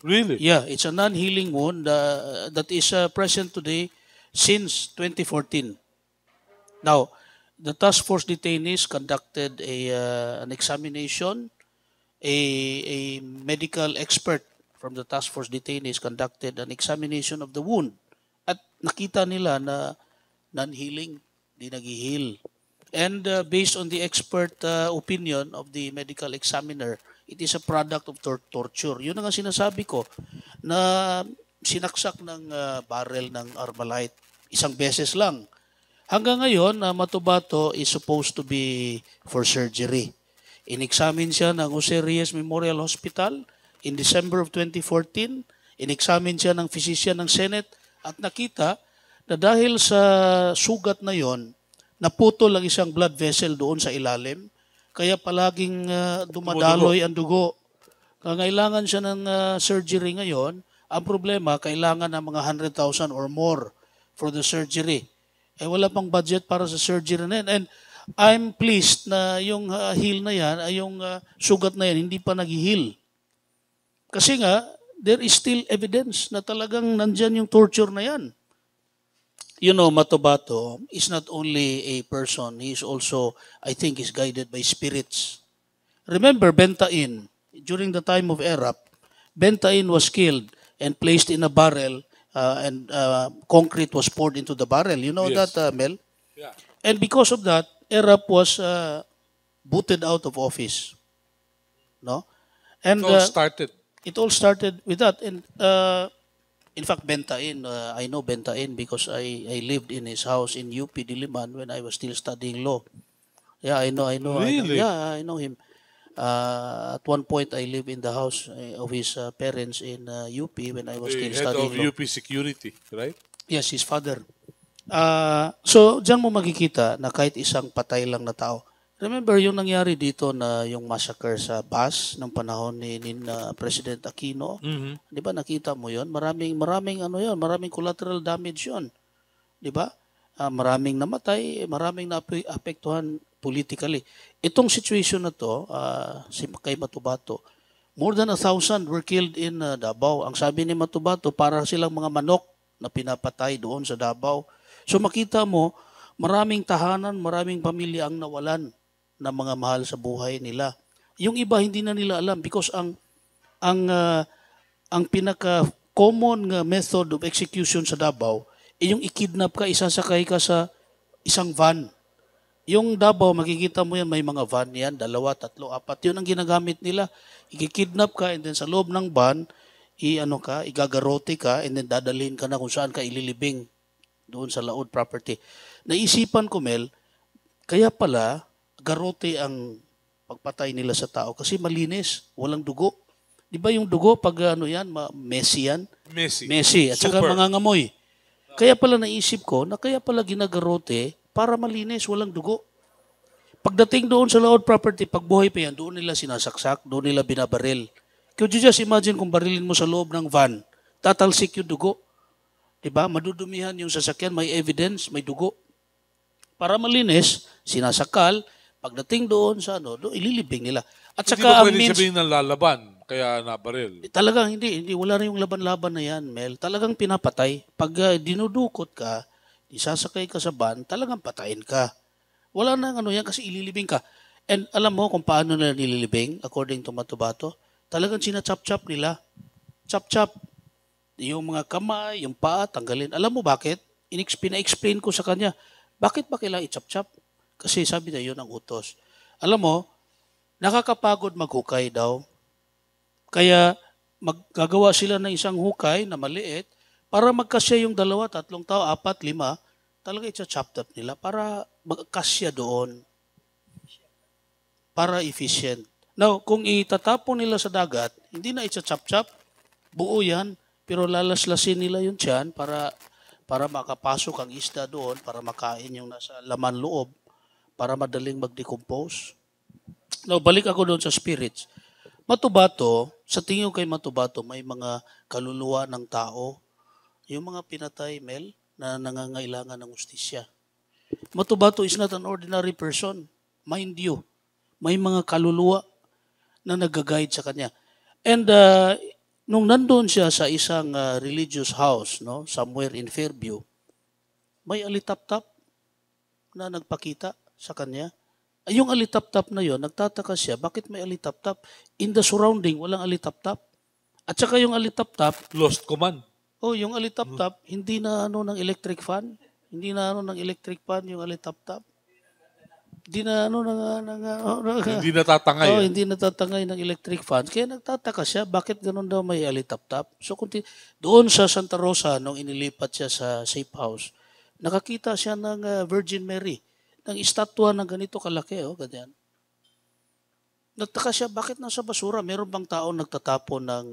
Really? Yeah, it's a non-healing wound that is present today since 2014. Now, the task force detainees conducted an examination. A medical expert from the task force detainees conducted an examination of the wound. At nakita nila na non-healing, di nag-heal. And based on the expert opinion of the medical examiner, it is a product of torture. Yun ang sinasabi ko, na sinaksak ng barrel ng Armalite isang beses lang. Hanggang ngayon, Matubato is supposed to be for surgery. In-examine siya ng Jose Reyes Memorial Hospital in December of 2014. In-examine siya ng physician ng Senate at nakita na dahil sa sugat na yon, naputol ang isang blood vessel doon sa ilalim, kaya palaging dumadaloy ang dugo. Kailangan siya ng surgery ngayon. Ang problema, kailangan ng mga 100,000 or more for the surgery. Wala pang budget para sa surgery na yan. And I'm pleased na yung heal na yan, yung sugat na yan, hindi pa nag-heal. Kasi nga, there is still evidence na talagang nandyan yung torture na yan. Matubato is not only a person, he is also, I think, is guided by spirits. Remember, Bentain, during the time of Erap, Bentain was killed and placed in a barrel and concrete was poured into the barrel. You know Yes. that, Mel? Yeah. And because of that, Erap was booted out of office. No? And It all started. with that. And in fact, Bentain, I know Bentain because I lived in his house in UP Diliman when I was still studying law. Yeah, I know. Really? I know him. At one point, I lived in the house of his parents in UP when I was The still head studying of law. UP Security, right? Yes, his father. So, diyan mo makikita na kahit isang patay lang na tao. Remember yung nangyari dito na yung massacre sa bus ng panahon ni President Aquino? Mm-hmm. Di ba nakita mo yon? Maraming collateral damage yon. Di ba? Maraming namatay, maraming naapektuhan politically. Itong situation na to, kay Matubato, more than 1,000 were killed in Davao. Ang sabi ni Matubato, para silang mga manok na pinapatay doon sa Davao. So makita mo, maraming tahanan, maraming pamilya ang nawalan ng mga mahal sa buhay nila. Yung iba hindi na nila alam because ang pinaka common nga method of execution sa Davao yung i-kidnap ka, isasakay ka sa isang van. Yung Davao, makikita mo yan, may mga van yan, 2, 3, 4. Yun ang ginagamit nila. I-kidnap ka and then sa loob ng van, igagarote ka and then dadalhin ka na kung saan ka ililibing doon sa Laod property. Naisipan ko, Mel, kaya pala garote ang pagpatay nila sa tao kasi malinis, walang dugo. Di ba yung dugo pag messy yan? Messy. At saka mangangamoy. Kaya pala naisip ko na kaya pala ginagarote para malinis, walang dugo. Pagdating doon sa Laod property, pag buhay pa yan, doon nila sinasaksak, doon nila binabaril. Could you just imagine kung barilin mo sa loob ng van, tatalsik yung dugo. Diba? Madudumihan yung sasakyan, may evidence, may dugo. Para malinis, sinasakal, pagdating doon sa doon ililibing nila. At Hindi saka ba ang pwede sabihin ng lalaban, kaya nabaril? talagang hindi, wala na yung laban-laban na yan, Mel. Talagang pinapatay. Pag dinudukot ka, isasakay ka sa van, talagang patayin ka. Wala na yan kasi ililibing ka. And alam mo kung paano nila nililibing, according to Matubato, talagang sinachop-chop nila. Chop-chop. Yung mga kamay, yung paa, tanggalin. Alam mo bakit? Pina-explain ko sa kanya, bakit ba kailangan i-chop-chop? Kasi sabi na yun ang utos. Alam mo, nakakapagod maghukay daw. Kaya maggagawa sila ng isang hukay na maliit para magkasya yung 2, 3 tao, 4, 5, talaga i-chop up nila para magkasya doon, para efficient. Now, kung itatapon nila sa dagat, hindi na i-chop-chop, buo yan, pero lalaslasin nila yung tiyan para makapasok ang isda doon, para makain yung nasa laman loob, para madaling mag-decompose. Now, balik ako doon sa spirits. Matubato, sa tingin ko kay Matubato, may mga kaluluwa ng tao, yung mga pinatay, Mel, na nangangailangan ng ustisya. Matubato is not an ordinary person. Mind you, may mga kaluluwa na nag-guide sa kanya. And nung nandun siya sa isang religious house, no, somewhere in Fairview, may alitap-tap na nagpakita sa kanya. Yung alitap-tap na yon, nagtataka siya, bakit may alitap-tap? In the surrounding, walang alitap-tap. At saka yung alitap-tap, Lost command. yung alitap-tap, hindi na ng electric fan. Hindi na ng electric fan yung alitap-tap. Hindi na Hindi natatangay. hindi natatangay ng electric fan. Kaya nagtataka siya, bakit ganun daw may alitap-tap? So, doon sa Santa Rosa, nung inilipat siya sa safe house, nakakita siya ng Virgin Mary, ng estatwa na ganito kalaki, ganyan. Nagtaka siya, bakit nasa basura? Meron bang tao nagtatapon ng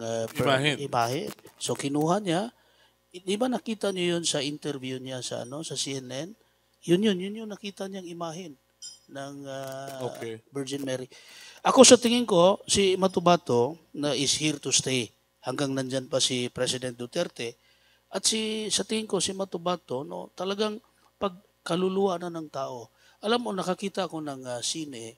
imahe? So, kinuha niya. Di ba nakita niyo yun sa interview niya sa CNN? Yun yung nakita niyang imahin ng Virgin Mary. Ako sa tingin ko, si Matubato na is here to stay hanggang nandyan pa si President Duterte. At sa tingin ko, si Matubato, no, talagang pagkaluluwa na ng tao. Alam mo, nakakita ko ng sine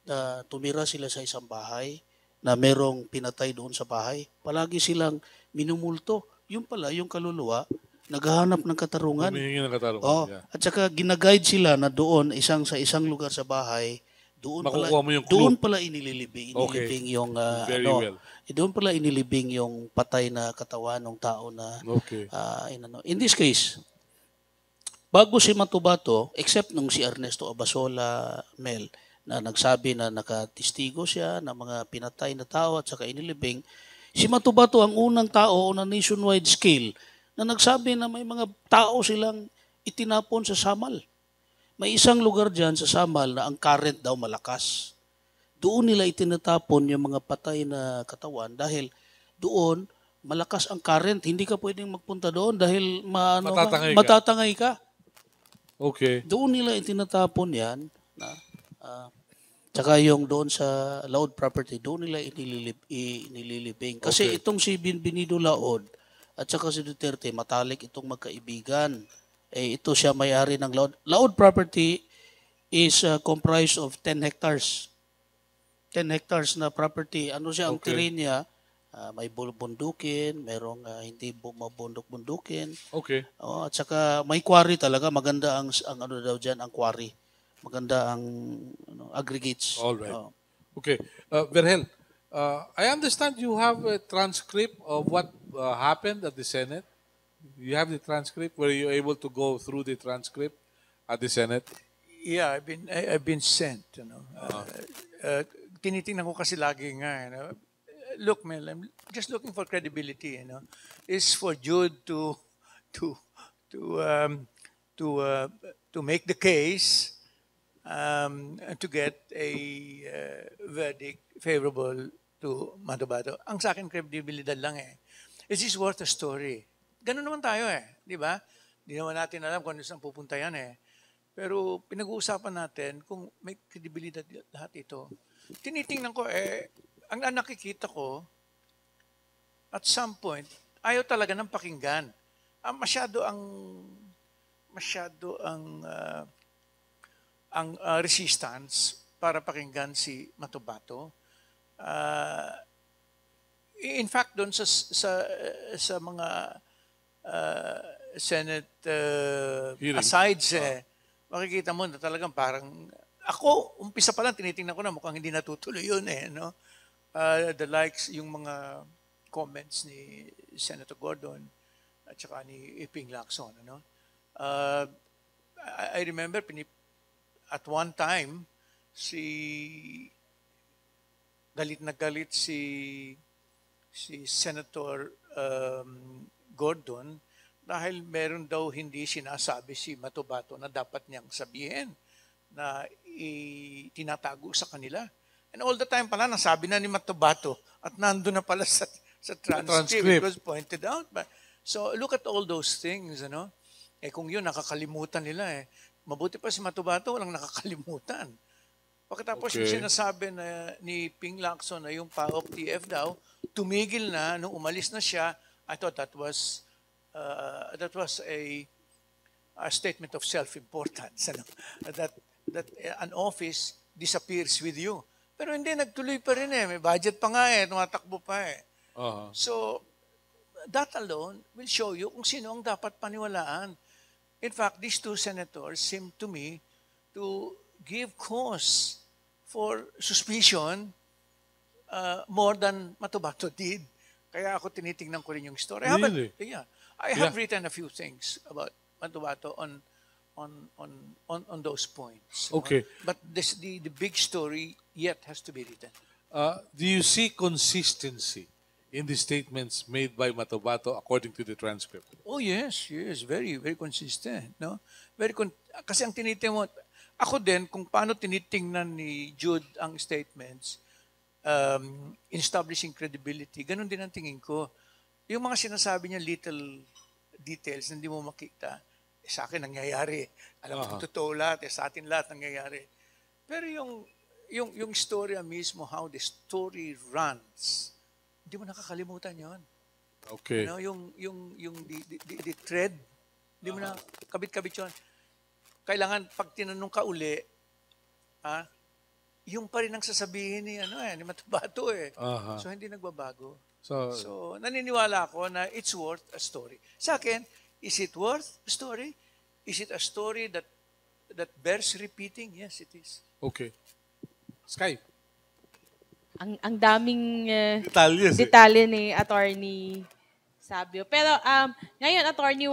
na tumira sila sa isang bahay na merong pinatay doon sa bahay. Palagi silang minumulto. Yung pala, yung kaluluwa, naghahanap ng katarungan. Humihingi ng katarungan. Yeah. At saka ginaguide sila na doon, sa isang lugar sa bahay, doon Makukuha mo yung clue. doon pala inililibing yung Very well. doon pala inilibing yung patay na katawan ng tao na in this case, bago si Matubato, except nung si Ernesto Abasola, Mel, na nagsabi na nakatistigo siya ng mga pinatay na tao at saka inilibing, si Matubato ang unang tao na nationwide scale na nagsabi na may mga tao silang itinapon sa Samal. May isang lugar dyan sa Samal na ang current daw malakas. Doon nila itinatapon yung mga patay na katawan dahil doon malakas ang current. Hindi ka pwedeng magpunta doon dahil matatangay ka. Okay. Doon nila itinatapon yan. Tsaka yung doon sa Laod property, doon nila inililibing. Kasi itong si Benvenido Laod at saka si Duterte, matalik itong magkaibigan. Ito siya may-ari ng Laod. Laod property is comprised of 10 hectares. 10 hectares na property. Ano siya, ang terrain niya, may bundukin, merong hindi mabundok-bundukin. Okay. At saka may quarry talaga. Maganda ang ano daw dyan, ang quarry. Maganda ang aggregates. All right. Okay. Verhel, I understand you have a transcript of what happened at the Senate. You have the transcript. Were you able to go through the transcript at the Senate? Yeah, I've been sent, tinitingnan ko kasi lagi nga, look, Mel, I'm just looking for credibility, Is for Jude to make the case to get a verdict favorable to Matubato. Ang sa akin, credibility lang Is this worth a story? Ganun naman tayo di ba? Hindi naman natin alam kung ano saan pupunta yan Pero pinag-uusapan natin kung may credibility lahat ito. Tinitingnan ko ang nakikita ko, at some point, ayaw talaga ng pakinggan. Masyado ang resistance para pakinggan si Matubato. In fact, doon sa mga Senate asides, makikita mo na talagang parang, ako, umpisa pa lang, tinitingnan ko na mukhang hindi natutuloy yun the likes, yung mga comments ni Senator Gordon at saka ni Iping Lacson, I remember at one time galit na galit si si Senator Gordon dahil meron daw hindi sinasabi si Matubato na dapat niyang sabihin na tinatago sa kanila. And all the time pala, nasabi na ni Matubato at nandun na pala sa transcript. It was pointed out. So look at all those things, ano? Kung yun, nakakalimutan nila Mabuti pa si Matubato, walang nakakalimutan. Pagkatapos yung sinasabi na ni Ping Lacson na yung PAOK TF daw, tumigil na nung umalis na siya. I thought that was a statement of self-importance. Ano? That an office disappears with you. Pero hindi, nagtuloy pa rin May budget pa nga tumatakbo pa So, that alone will show you kung sino ang dapat paniwalaan. In fact, these two senators seem to me to give cause for suspicion more than Matubato did. Kaya ako tinitingnan ko rin yung story. Really? I have written a few things about Matubato on those points. Okay. But the big story yet has to be written. Do you see consistency in the statements made by Matubato according to the transcript? Oh yes, very very consistent, no? Kasi ang tinitingnan mo, ako din kung paano tinitingnan ni Jude ang statements in establishing credibility, ganun din ang tingin ko. Yung mga sinasabi niya little details na hindi mo makita, sa akin nangyayari. Alam ko totoo lahat, sa atin lahat nangyayari. Pero yung storya mismo, how the story runs, hindi mo nakakalimutan yon. Okay. The thread, hindi mo na kabit-kabit yun. Kailangan pag tinanong ka uli, yung pa rin ang sasabihin ni Matubato So hindi nagbabago. So naniniwala ako na it's worth a story. Sa akin, is it worth a story? Is it a story that bears repeating? Yes, it is. Okay. Sky. Ang daming detalye ni Attorney Sabio. Pero ngayon, Attorney,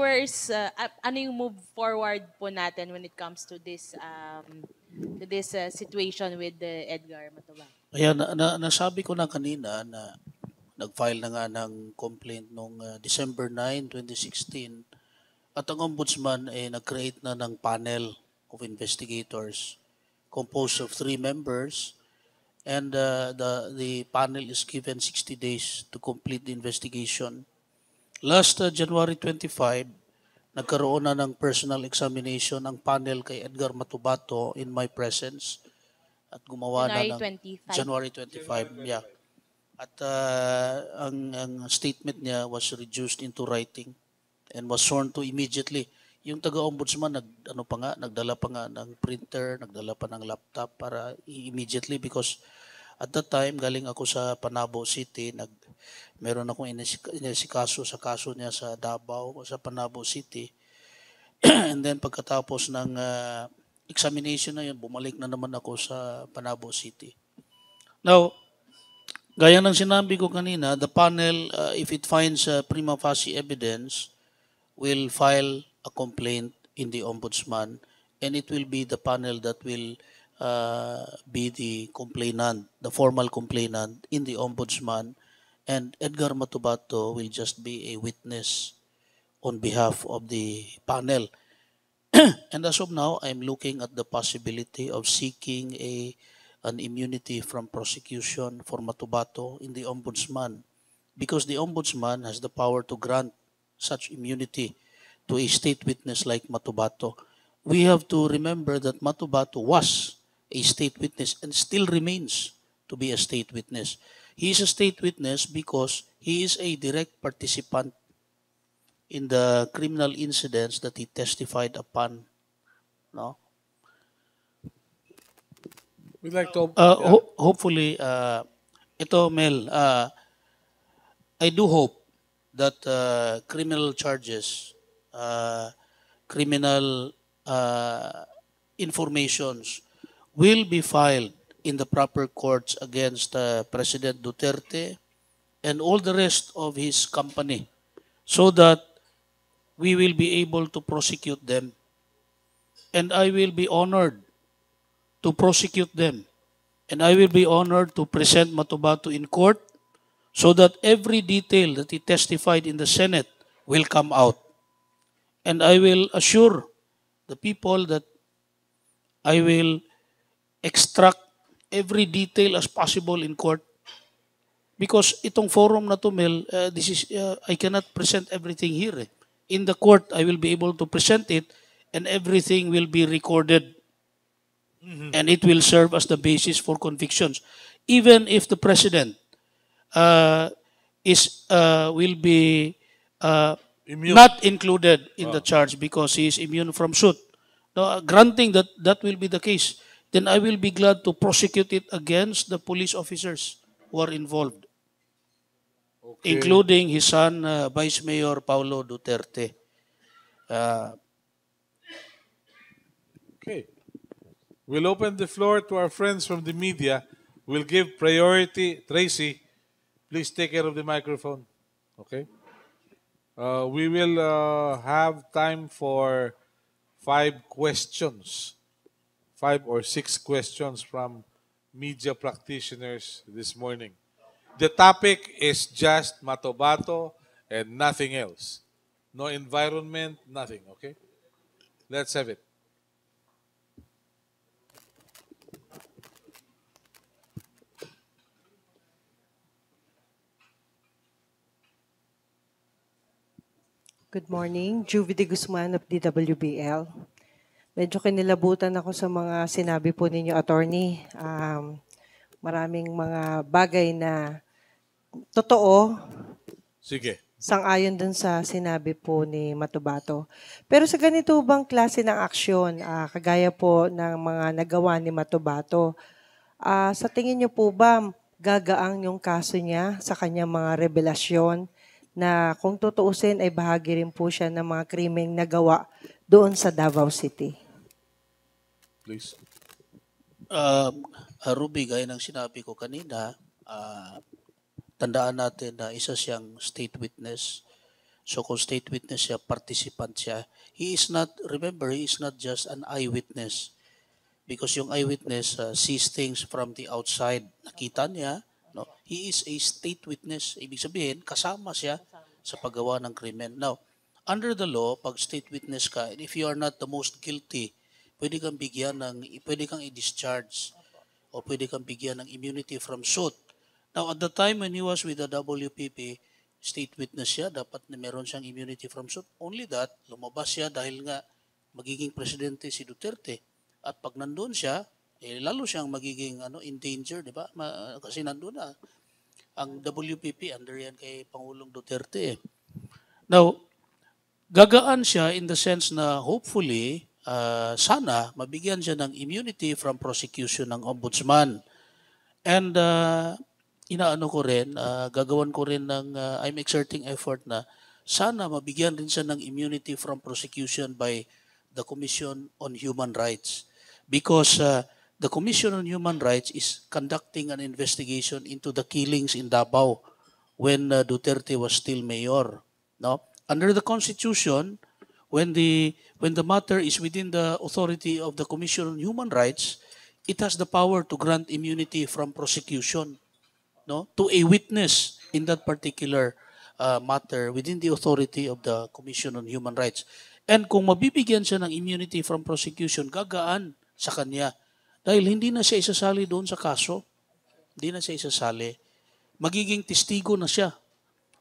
ano yung move forward po natin when it comes to this situation with Edgar Matubato? Kaya nasabi ko na kanina na nag-file na nga ng complaint noong December 9, 2016 at ang ombudsman nag-create na ng panel of investigators composed of 3 members. And the panel is given 60 days to complete the investigation. Last January 25, nagkaroon na ng personal examination ang panel kay Edgar Matubato in my presence at gumawa January 25. Yeah. At ang statement niya was reduced into writing and was sworn to immediately. Yung taga-ombudsman nagdala pa nga ng printer, nagdala pa ng laptop para immediately because at that time galing ako sa Panabo City, meron akong inisikaso sa kaso niya sa Davao o sa Panabo City. And then pagkatapos ng examination na yun, bumalik na naman ako sa Panabo City. Now, gaya ng sinabi ko kanina, the panel, if it finds prima facie evidence, will file a complaint in the ombudsman, and it will be the panel that will be the complainant, the formal complainant in the ombudsman, and Edgar Matubato will just be a witness on behalf of the panel. And as of now, I'm looking at the possibility of seeking an immunity from prosecution for Matubato in the ombudsman, because the ombudsman has the power to grant such immunity to a state witness like Matubato. We have to remember that Matubato was a state witness and still remains to be a state witness. He is a state witness because he is a direct participant in the criminal incidents that he testified upon. No? We'd like to... Hopefully, ito Mel, I do hope that criminal charges, criminal informations will be filed in the proper courts against President Duterte and all the rest of his company so that we will be able to prosecute them. And I will be honored to prosecute them. And I will be honored to present Matubato in court so that every detail that he testified in the Senate will come out. And I will assure the people that I will extract every detail as possible in court. Because itong forum na to, Mel, I cannot present everything here. In the court, I will be able to present it and everything will be recorded. And it will serve as the basis for convictions. Even if the president will be Immune. not included in the charge because he is immune from suit. Now, granting that that will be the case, then I will be glad to prosecute it against the police officers who are involved, Okay. including his son, Vice Mayor Paulo Duterte. Okay. We'll open the floor to our friends from the media. We'll give priority. Tracy, please take care of the microphone. Okay. We will have time for 5 questions, 5 or 6 questions from media practitioners this morning. The topic is just Matobato and nothing else. No environment, nothing, okay? Let's have it. Good morning, Juvie de Guzman of DWBL. Medyo kinilabutan ako sa mga sinabi po ninyo, attorney. Maraming mga bagay na totoo, Sige. sang-ayon dun sa sinabi po ni Matubato. Pero sa ganito bang klase ng aksyon, kagaya po ng mga nagawa ni Matubato, sa tingin niyo po ba gagaang yung kaso niya sa kanyang mga revelasyon na kung tutuusin ay bahagi rin po siya ng mga krimeng nagawa doon sa Davao City? Please. Ruby, gaya ng sinabi ko kanina, tandaan natin na isa siyang state witness. So kung state witness siya, participant siya, he is not just an eyewitness. Because yung eyewitness sees things from the outside. Nakita niya, no? He is a state witness. Ibig sabihin, kasama siya sa paggawa ng krimen. Now, under the law, pag state witness ka, and if you are not the most guilty, pwede kang i-discharge o pwede kang bigyan ng immunity from suit. Now, at the time when he was with the WPP, state witness siya, dapat na meron siyang immunity from suit. Only that, lumabas siya dahil nga magiging presidente si Duterte. At pag nandun siya, lalo siyang magiging in danger, di ba? Kasi nandun na. Ang WPP, under yan kay Pangulong Duterte. Now, gagaan siya in the sense na hopefully, sana mabigyan siya ng immunity from prosecution ng ombudsman. And gagawan ko rin I'm exerting effort na sana mabigyan rin siya ng immunity from prosecution by the Commission on Human Rights. Because the Commission on Human Rights is conducting an investigation into the killings in Davao when Duterte was still mayor. No? Under the Constitution, when the matter is within the authority of the Commission on Human Rights, it has the power to grant immunity from prosecution, no, to a witness in that particular matter within the authority of the Commission on Human Rights. And kung mabibigyan siya ng immunity from prosecution, gagaan sa kanya. Dahil hindi na siya isasali doon sa kaso. Hindi na siya isasali. Magiging testigo na siya.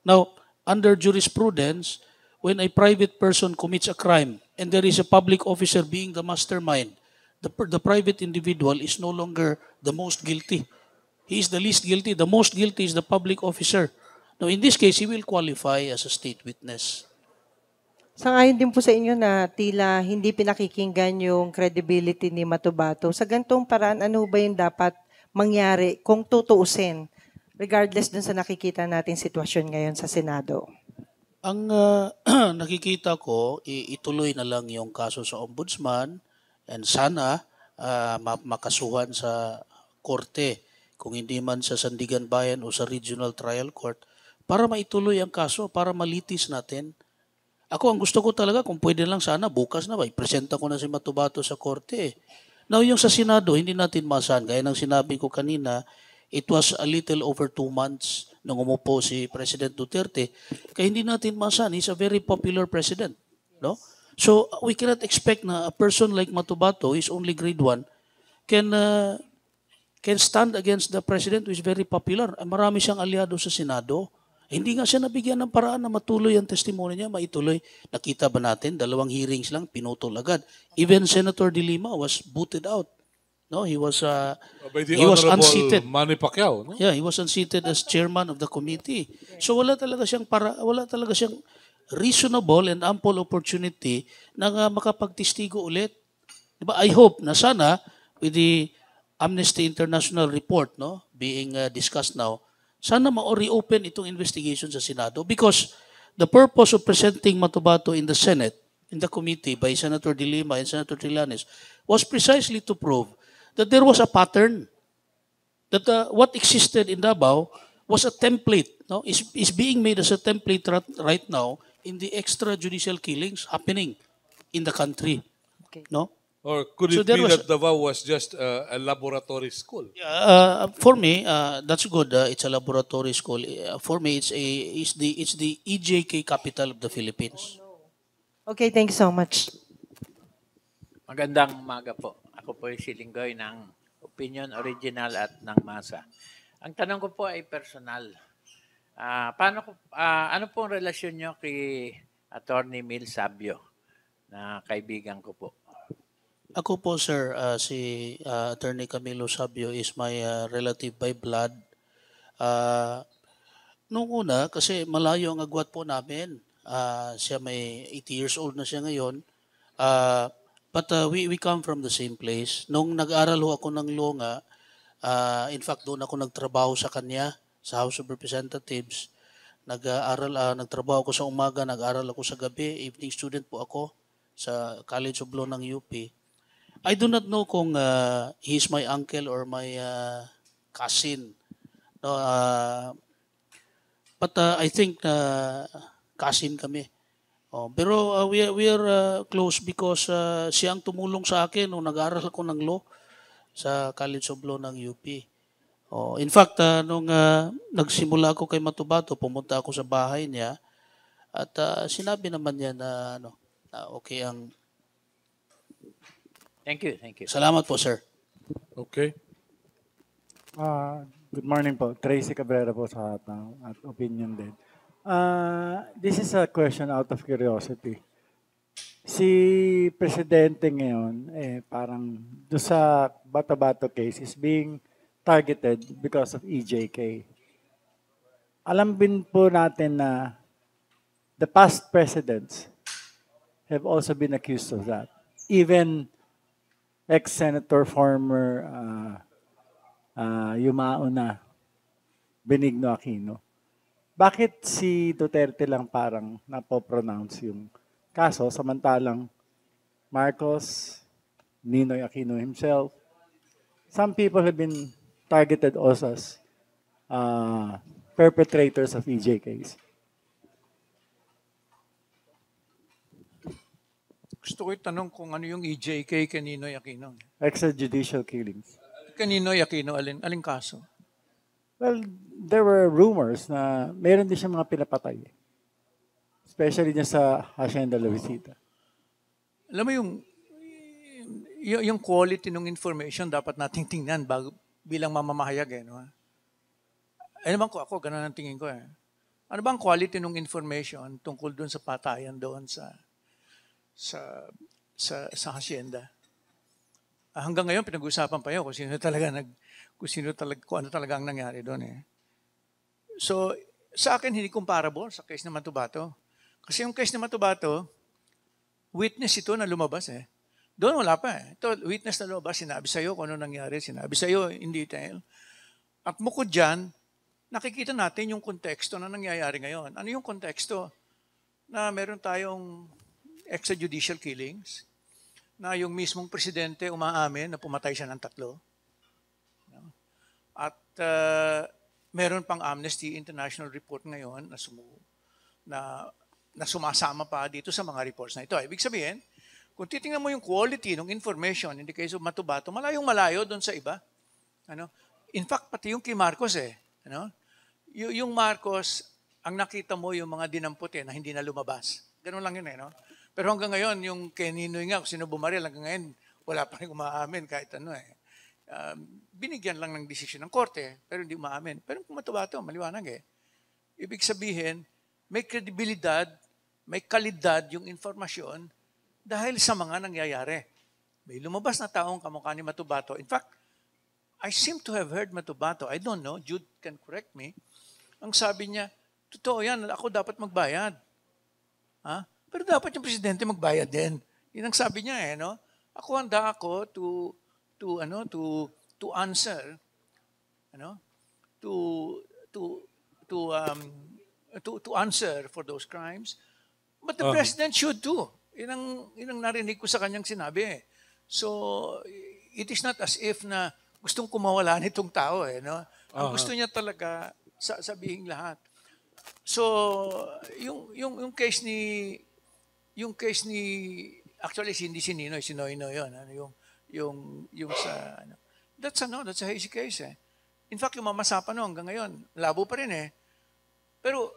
Now, under jurisprudence, when a private person commits a crime and there is a public officer being the mastermind, the private individual is no longer the most guilty. He is the least guilty. The most guilty is the public officer. Now, in this case, he will qualify as a state witness. Sang-ayon din po sa inyo na tila hindi pinakikinggan yung credibility ni Matubato. Sa gantong paraan, ano ba yung dapat mangyari kung tutuusin, regardless dun sa nakikita natin sitwasyon ngayon sa Senado? Ang nakikita ko, ituloy na lang yung kaso sa ombudsman and sana makasuhan sa korte, kung hindi man sa Sandigan Bayan o sa Regional Trial Court, para maituloy ang kaso, para malitis natin. Ako, ang gusto ko talaga, kung pwede lang sana, bukas na ba, ipresenta ko na si Matubato sa korte. Now, yung sa Senado, hindi natin masahan. Gaya ng sinabi ko kanina, it was a little over 2 months nung umupo si President Duterte. Kaya hindi natin masan, he's a very popular president. No? So we cannot expect na a person like Matubato, is only grade 1, can stand against the president who is very popular. Marami siyang aliado sa Senado. Hindi nga siya nabigyan ng paraan na matuloy ang testimony niya, maituloy. Nakita ba natin, 2 hearings lang, pinutol agad. Even Senator De Lima was booted out. No, he was By the he was Honorable unseated. Manny Pacquiao. No? Yeah, he was unseated as chairman of the committee. So wala talaga siyang reasonable and ample opportunity na makapagtestigo ulit. Diba? I hope na sana with the Amnesty International report being discussed now, sana ma-reopen itong investigation sa Senado because the purpose of presenting Matubato in the Senate, in the committee by Senator De Lima and Senator Trillanes was precisely to prove that there was a pattern, that what existed in Davao was a template, is being made as a template right now in the extrajudicial killings happening in the country. Okay. No? Or could So it there be was- that Davao was just a laboratory school? For me, that's good. It's a laboratory school. For me, it's the EJK capital of the Philippines. Okay, thank you so much. Magandang umaga po. Ako po si Linggoy ng Opinion Original at ng Masa. Ang tanong ko po ay personal. Ano pong relasyon nyo kay Attorney Mil Sabio na kaibigan ko po? Ako po, sir, si Attorney Camilo Sabio is my relative by blood. Nung una, kasi malayo ang agwat po namin. Siya may 80 years old na siya ngayon. But we come from the same place. Nung nag-aral ho ako ng law nga, in fact, doon ako nagtrabaho sa kanya, sa House of Representatives. Nagtrabaho ako sa umaga, nag-aral ako sa gabi. Evening student po ako sa College of Law ng UP. I do not know kung he's my uncle or my cousin. No, but I think cousin kami. Pero we are close because siya ang tumulong sa akin nung nag-aaral ako ng law sa College of Law ng UP. In fact, nung nagsimula ako kay Matubato, pumunta ako sa bahay niya at sinabi naman niya na okay ang... Thank you. Salamat po, sir. Okay. Good morning po. Tracy Cabrera po sa at Opinion din. This is a question out of curiosity. Si Presidente ngayon, parang do sa Bato-Bato case is being targeted because of EJK. Alam din po natin na the past presidents have also been accused of that. Even ex-senator, former yumao na Benigno Aquino. Bakit si Duterte lang parang napopronounce yung kaso, samantalang Marcos, Ninoy Aquino himself, some people have been targeted also as perpetrators of EJKs. Gusto ko itanong kung ano yung EJK kanino Aquino. Extrajudicial killings. Kanino Aquino, aling kaso? Well, there were rumors na meron din siya mga pinapatay. Especially dyan sa Hacienda La Visita. Alam mo yung quality ng information dapat nating tingnan bilang mamamahayag. No? Alam ko ako, ganun ang tingin ko. Ano bang quality ng information tungkol doon sa patayan doon sa hacienda? Hanggang ngayon pinag-uusapan pa yun kung ano talaga ang nangyari doon. So, sa akin hindi comparable sa case ng Matubato. Kasi yung case ng Matubato, witness ito na lumabas. Doon wala pa. Ito, witness na lumabas, sinabi sa'yo kung ano nangyari, sinabi sa'yo in detail. At bukod dyan, nakikita natin yung konteksto na nangyayari ngayon. Ano yung konteksto? Na meron tayong extrajudicial killings, na yung mismong presidente umaamin na pumatay siya ng 3. At meron pang Amnesty International report ngayon na sumasama pa dito sa mga reports na ito. Ibig sabihin, kung titingnan mo yung quality ng information in the case of Matubato, malayong malayo doon sa iba. In fact, pati yung kay Marcos Yung Marcos, ang nakita mo yung mga dinamputin na hindi na lumabas. Ganun lang yun no? Pero hanggang ngayon, yung kay Ninoy nga, kung sino bumaril, hanggang ngayon, wala pa rin umaamin kahit ano binigyan lang ng desisyon ng korte, pero hindi umaamin. Pero kung Matubato, maliwanag Ibig sabihin, may kredibilidad, may kalidad yung informasyon dahil sa mga nangyayari. May lumabas na taong kamukha ni Matubato. In fact, I seem to have heard Matubato. I don't know, Jude can correct me. Ang sabi niya, totoo yan, ako dapat magbayad. Pero dapat yung presidente magbayad din. Yun ang sabi niya no? Ako handa ako to answer to answer for those crimes, but the president should too. Yun ang narinig ko sa kanyang sinabi So it is not as if na gustong kumawala nitong tao no? Ang gusto niya talaga sabihin lahat. So yung case ni actually hindi si Ninoy, si Noynoy yun. Yung sa that's a hazy case In fact, yung mamasa pa hanggang ngayon, labo pa rin Pero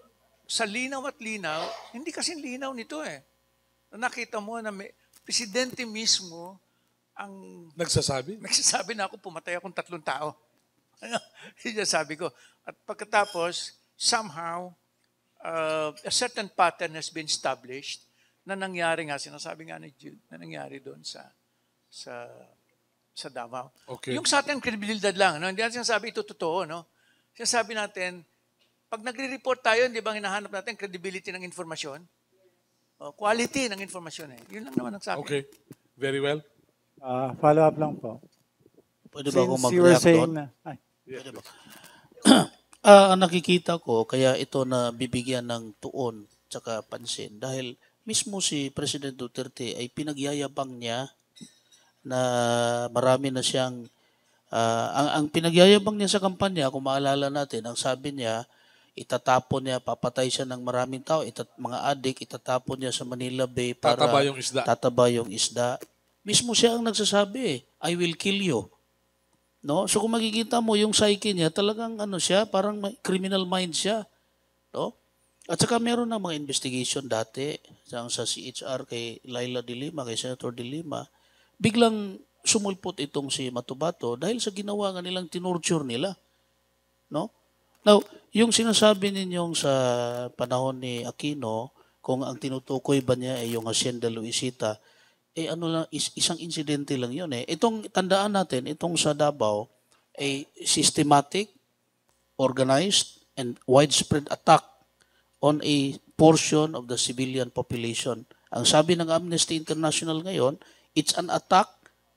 sa linaw at linaw, hindi kasi linaw nito Nakita mo na may presidente mismo ang Nagsasabi na ako pumatay akong 3 tao. Yun sabi ko. At pagkatapos, somehow, a certain pattern has been established na nangyari nga, sinasabi nga ni Jude, na nangyari doon sa Davao. Okay. Yung sa atin, kredibilidad lang. Hindi natin sinasabi ito totoo. Sinasabi natin, pag nagre-report tayo, hindi ba hinahanap natin credibility ng informasyon? Quality ng informasyon Yun lang naman ang sabi. Okay. Very well. Follow up lang po. Pwede ba akong Since you were mag-react saying doon? Pwede ba? Ang nakikita ko, kaya ito na bibigyan ng tuon tsaka pansin dahil mismo si President Duterte ay pinagyayabang niya na marami na siyang ang pinagyayabang niya sa kampanya, kung maalala natin, ang sabi niya, itatapon niya, papatay siya ng maraming tao, mga adik, itatapon niya sa Manila Bay para tataba yung isda. Mismo siya ang nagsasabi, I will kill you. No? So kung makikita mo yung psyche niya, talagang siya, parang criminal mind siya. No? At saka meron na mga investigation dati sa CHR kay Laila de Lima, kay Senator de Lima, biglang sumulpot itong si Matubato dahil sa ginawa nga nilang tinurture nila. No? Now, yung sinasabi ninyong sa panahon ni Aquino, kung ang tinutukoy ba niya ay yung Hacienda Luisita, isang insidente lang yun Itong tandaan natin, itong sa Davao, ay systematic, organized, and widespread attack on a portion of the civilian population. Ang sabi ng Amnesty International ngayon, it's an attack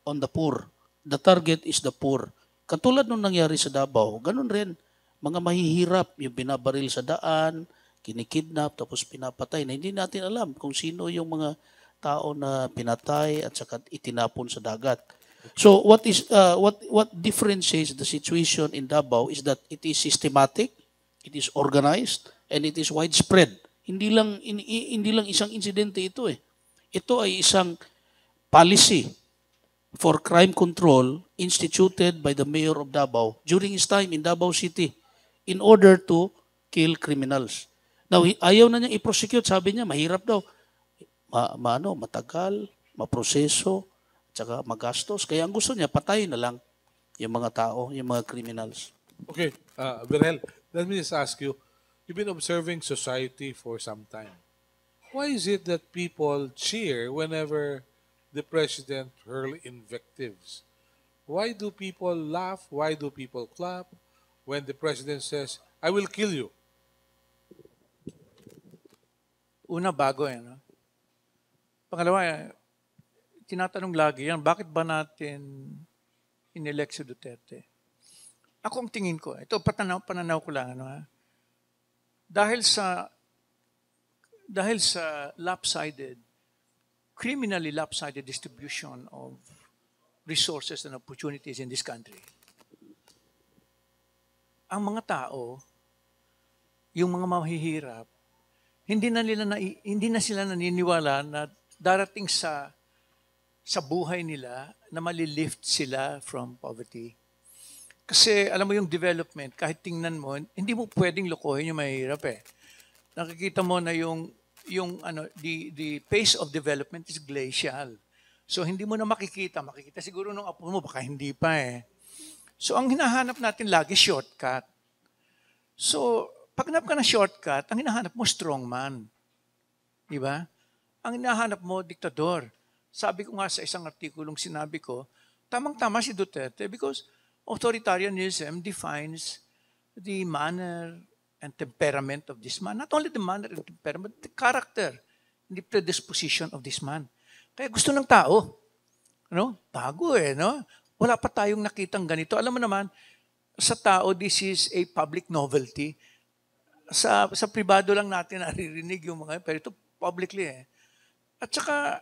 on the poor. The target is the poor. Katulad nung nangyari sa Davao, ganun rin. Mga mahihirap, yung binabaril sa daan, kinikidnap, tapos pinapatay na hindi natin alam kung sino yung mga tao na pinatay at saka itinapon sa dagat. So what differentiates the situation in Davao is that it is systematic, it is organized, and it is widespread. Hindi lang isang insidente ito Ito ay isang policy for crime control instituted by the mayor of Davao during his time in Davao City in order to kill criminals. Now, ayaw na niyang i-prosecute. Sabi niya, mahirap daw. Matagal, maproseso, tsaka magastos. Kaya ang gusto niya, patay na lang yung mga tao, yung mga criminals. Okay. Berhel, let me just ask you, you've been observing society for some time. Why is it that people cheer whenever the president hurl invectives? Why do people laugh? Why do people clap when the president says, I will kill you? Una, bago no? Pangalawa, tinatanong lagi yan, bakit ba natin inelect si Duterte? Ako ang tingin ko, ito pananaw ko lang, dahil sa lopsided, criminally lopsided distribution of resources and opportunities in this country, ang mga tao, yung mga mahihirap, hindi na sila naniniwala na darating sa buhay nila na malilift sila from poverty. Kasi alam mo yung development, kahit tingnan mo, hindi mo pwedeng lokohin yung mahirap eh. Nakikita mo na the pace of development is glacial. So hindi mo na makikita siguro nung apo mo, baka hindi pa eh. So ang hinahanap natin lagi shortcut. So pag hanap ka ng shortcut, ang hinahanap mo strongman. Di ba? Ang hinahanap mo diktador. Sabi ko nga sa isang artikulong sinabi ko, tamang-tama si Duterte because authoritarianism defines the manner and temperament of this man. Not only the manner and temperament, but the character and the predisposition of this man. Kaya gusto ng tao. Bago no? Wala pa tayong nakitang ganito. Alam mo naman, sa tao, this is a public novelty. Sa pribado lang natin naririnig yung mga, pero ito publicly eh. At saka,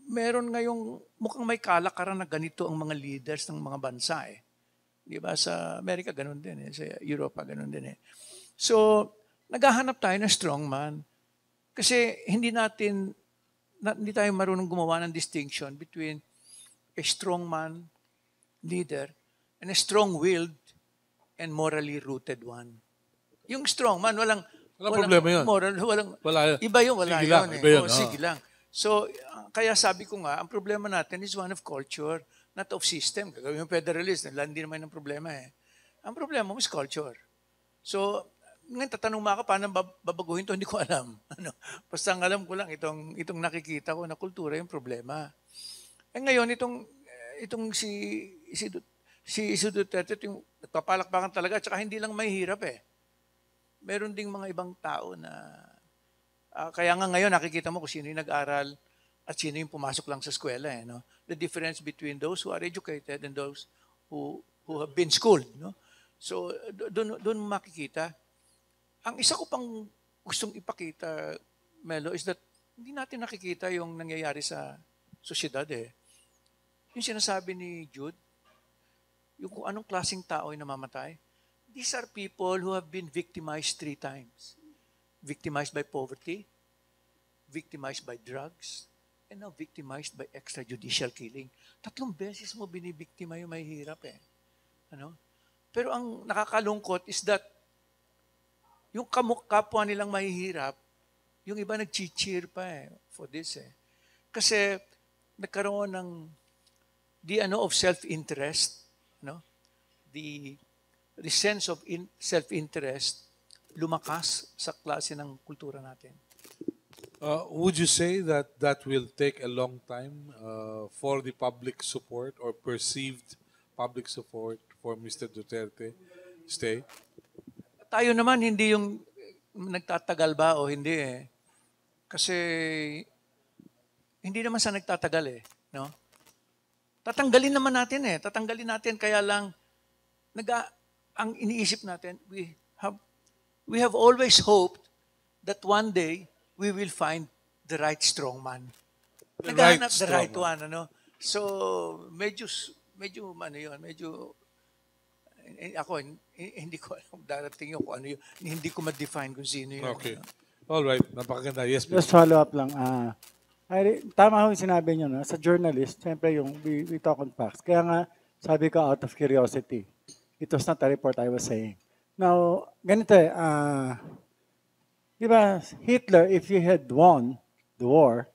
meron ngayong, mukhang may kalakaran na ganito ang mga leaders ng mga bansa eh. Di ba? Sa Amerika, ganun din eh. Sa Europa, ganun din eh. So, naghahanap tayo ng strongman. Kasi hindi tayo marunong gumawa ng distinction between a strongman leader and a strong-willed and morally rooted one. Yung strongman, walang problema yun. Iba yun, wala sige yun. Lang, iba yun. Sige lang. So, kaya sabi ko nga, ang problema natin is one of culture, not of system. Gagawin yung federalist, hindi naman ang problema eh. Ang problema mo is culture. So, ngayon tatanong mo ako, paano babaguhin to? Hindi ko alam. Basta ang alam ko lang, itong nakikita ko na kultura yung problema. Eh ngayon, itong si Duterte, yung nagpapalakpakan talaga, tsaka hindi lang may hirap eh. Meron ding mga ibang tao na, kaya nga ngayon nakikita mo kung sino yung nag-aral at sino yung pumasok lang sa eskwela. No? The difference between those who are educated and those who have been schooled. No? So, doon makikita. Ang isa ko pang gustong ipakita, Melo, is that hindi natin nakikita yung nangyayari sa sosyedad eh. Yung sinasabi ni Jude, yung kung anong klaseng tao ay namamatay, these are people who have been victimized 3 times. Victimized by poverty, victimized by drugs, and now victimized by extrajudicial killing. 3 beses mo binibiktima yung may hirap eh. Pero ang nakakalungkot is that yung kapwa nilang mahihirap, yung iba nag-cheer pa eh for this eh. Kasi nagkaroon ng of self-interest, the sense of self-interest lumakas sa klase ng kultura natin. Would you say that will take a long time for the public support or perceived public support for Mr. Duterte stay? Tayo naman hindi yung nagtatagal ba o hindi eh. Kasi hindi naman sa nagtatagal eh, no? Tatanggalin naman natin eh. Tatanggalin natin kaya lang ang iniisip natin, we have always hoped that one day we will find the right strongman. Naghahanap the right one, So, medyo ako, hindi ko alam darating yung kung ano yun. Hindi ko ma-define kung sino yun. Okay. All right. Napakaganda. Yes, please. Just follow up lang. Tama yung sinabi nyo, sa journalist, siyempre we talk on facts. Kaya nga, sabi ko out of curiosity. It was not a report I was saying. Now, ganito di ba, Hitler, if he had won the war,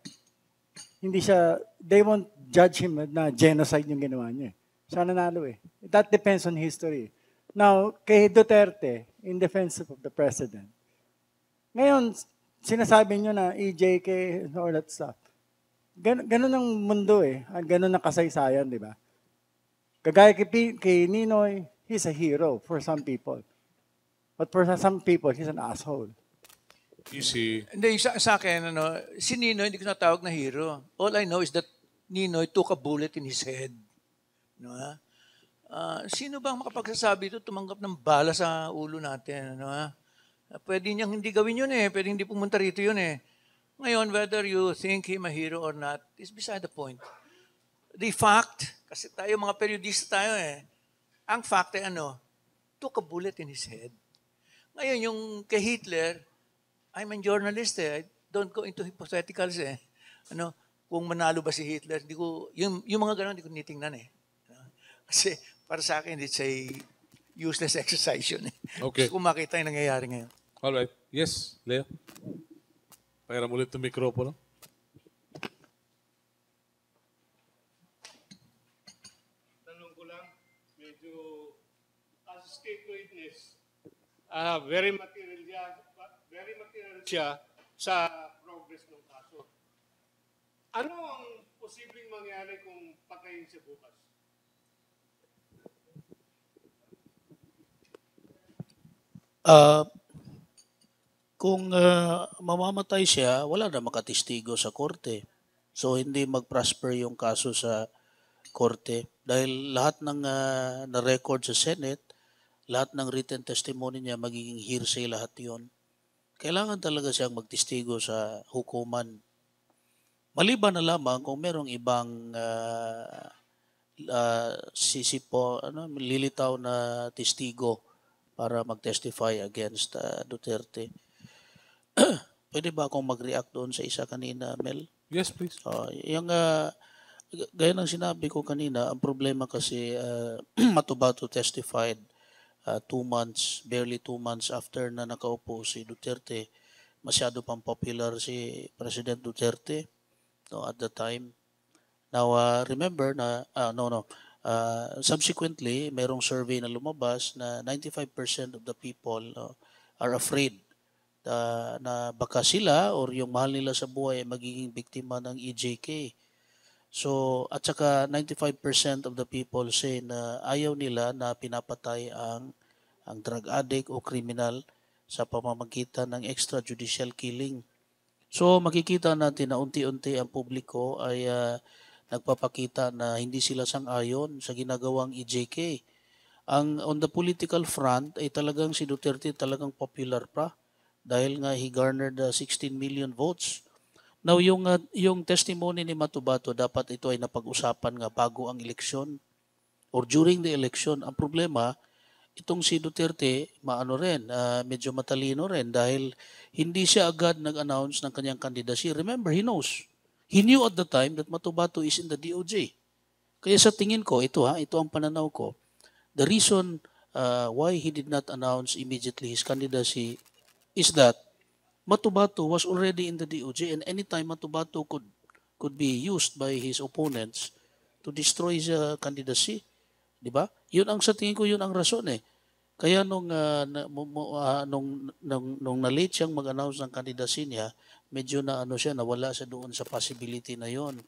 they won't judge him na genocide yung ginawa niya. Siya nanalo eh. That depends on history. Now, kay Duterte, in defense of the president, ngayon, sinasabi nyo na EJK and all that stuff. Ganun ang mundo eh. Ganun ang kasaysayan, di ba? Kagaya kay Ninoy, he's a hero for some people. But for some people, he's an asshole. You see. Hindi, sa akin, si Ninoy, hindi ko natawag na hero. All I know is that Ninoy took a bullet in his head. Sino bang makapagsasabi ito, tumanggap ng bala sa ulo natin? Pwede niyang hindi gawin yun eh. Pwede hindi pumunta rito yun eh. Ngayon, whether you think him a hero or not, is beside the point. The fact, kasi tayo mga periodista tayo eh, ang fact ay took a bullet in his head. Ngayon, yung kay Hitler, I'm a journalist eh. I don't go into hypotheticals eh. Kung manalo ba si Hitler, yung mga ganun, hindi ko nitingnan eh. Kasi Para sa akin, it's a useless exercise yun. Okay. Gusto ko makita yung nangyayari ngayon. All right. Yes, Leo. Pahiram ulit ng mikropono. Tanong ko lang, medyo as state witness, very material siya sa progress ng kaso. Ano ang posibleng mangyari kung patayin siya bukas? Kung mamamatay siya, wala na makatestigo sa korte. So hindi mag-prosper yung kaso sa korte dahil lahat ng na-record sa Senate, lahat ng written testimony niya magiging hearsay lahat 'yon. Kailangan talaga siyang magtestigo sa hukuman. Maliban na lamang kung merong ibang lilitaw na testigo para mag-testify against Duterte. Pwede ba akong mag-react doon sa isa kanina, Mel? Yes, please. Gaya ng sinabi ko kanina, ang problema kasi Matubato testified 2 months, barely 2 months after na nakaupo si Duterte. Masyado pang popular si President Duterte at the time. Now, remember na, subsequently, mayroong survey na lumabas na 95% of the people are afraid na baka sila or yung mahal nila sa buhay ay magiging biktima ng EJK. So, at saka 95% of the people say na ayaw nila na pinapatay ang drug addict o criminal sa pamamagitan ng extrajudicial killing. So, makikita natin na unti-unti ang publiko ay nagpapakita na hindi sila sang-ayon sa ginagawang EJK. On the political front ay talagang si Duterte talagang popular pa dahil nga he garnered 16 million votes. Now, yung testimony ni Matubato, dapat ito ay napag-usapan nga bago ang eleksyon or during the election. Ang problema, itong si Duterte, medyo matalino rin dahil hindi siya agad nag-announce ng kanyang candidacy. Remember, he knows. He knew at the time that Matubato is in the DOJ. Kaya sa tingin ko, ito ang pananaw ko, the reason why he did not announce immediately his candidacy is that Matubato was already in the DOJ and anytime Matubato could be used by his opponents to destroy his candidacy. Di ba? Yun ang sa tingin ko, yun ang rason eh. Kaya nung na-late siyang mag-announce ng candidacy niya, medyo nawala siya doon sa possibility na yon.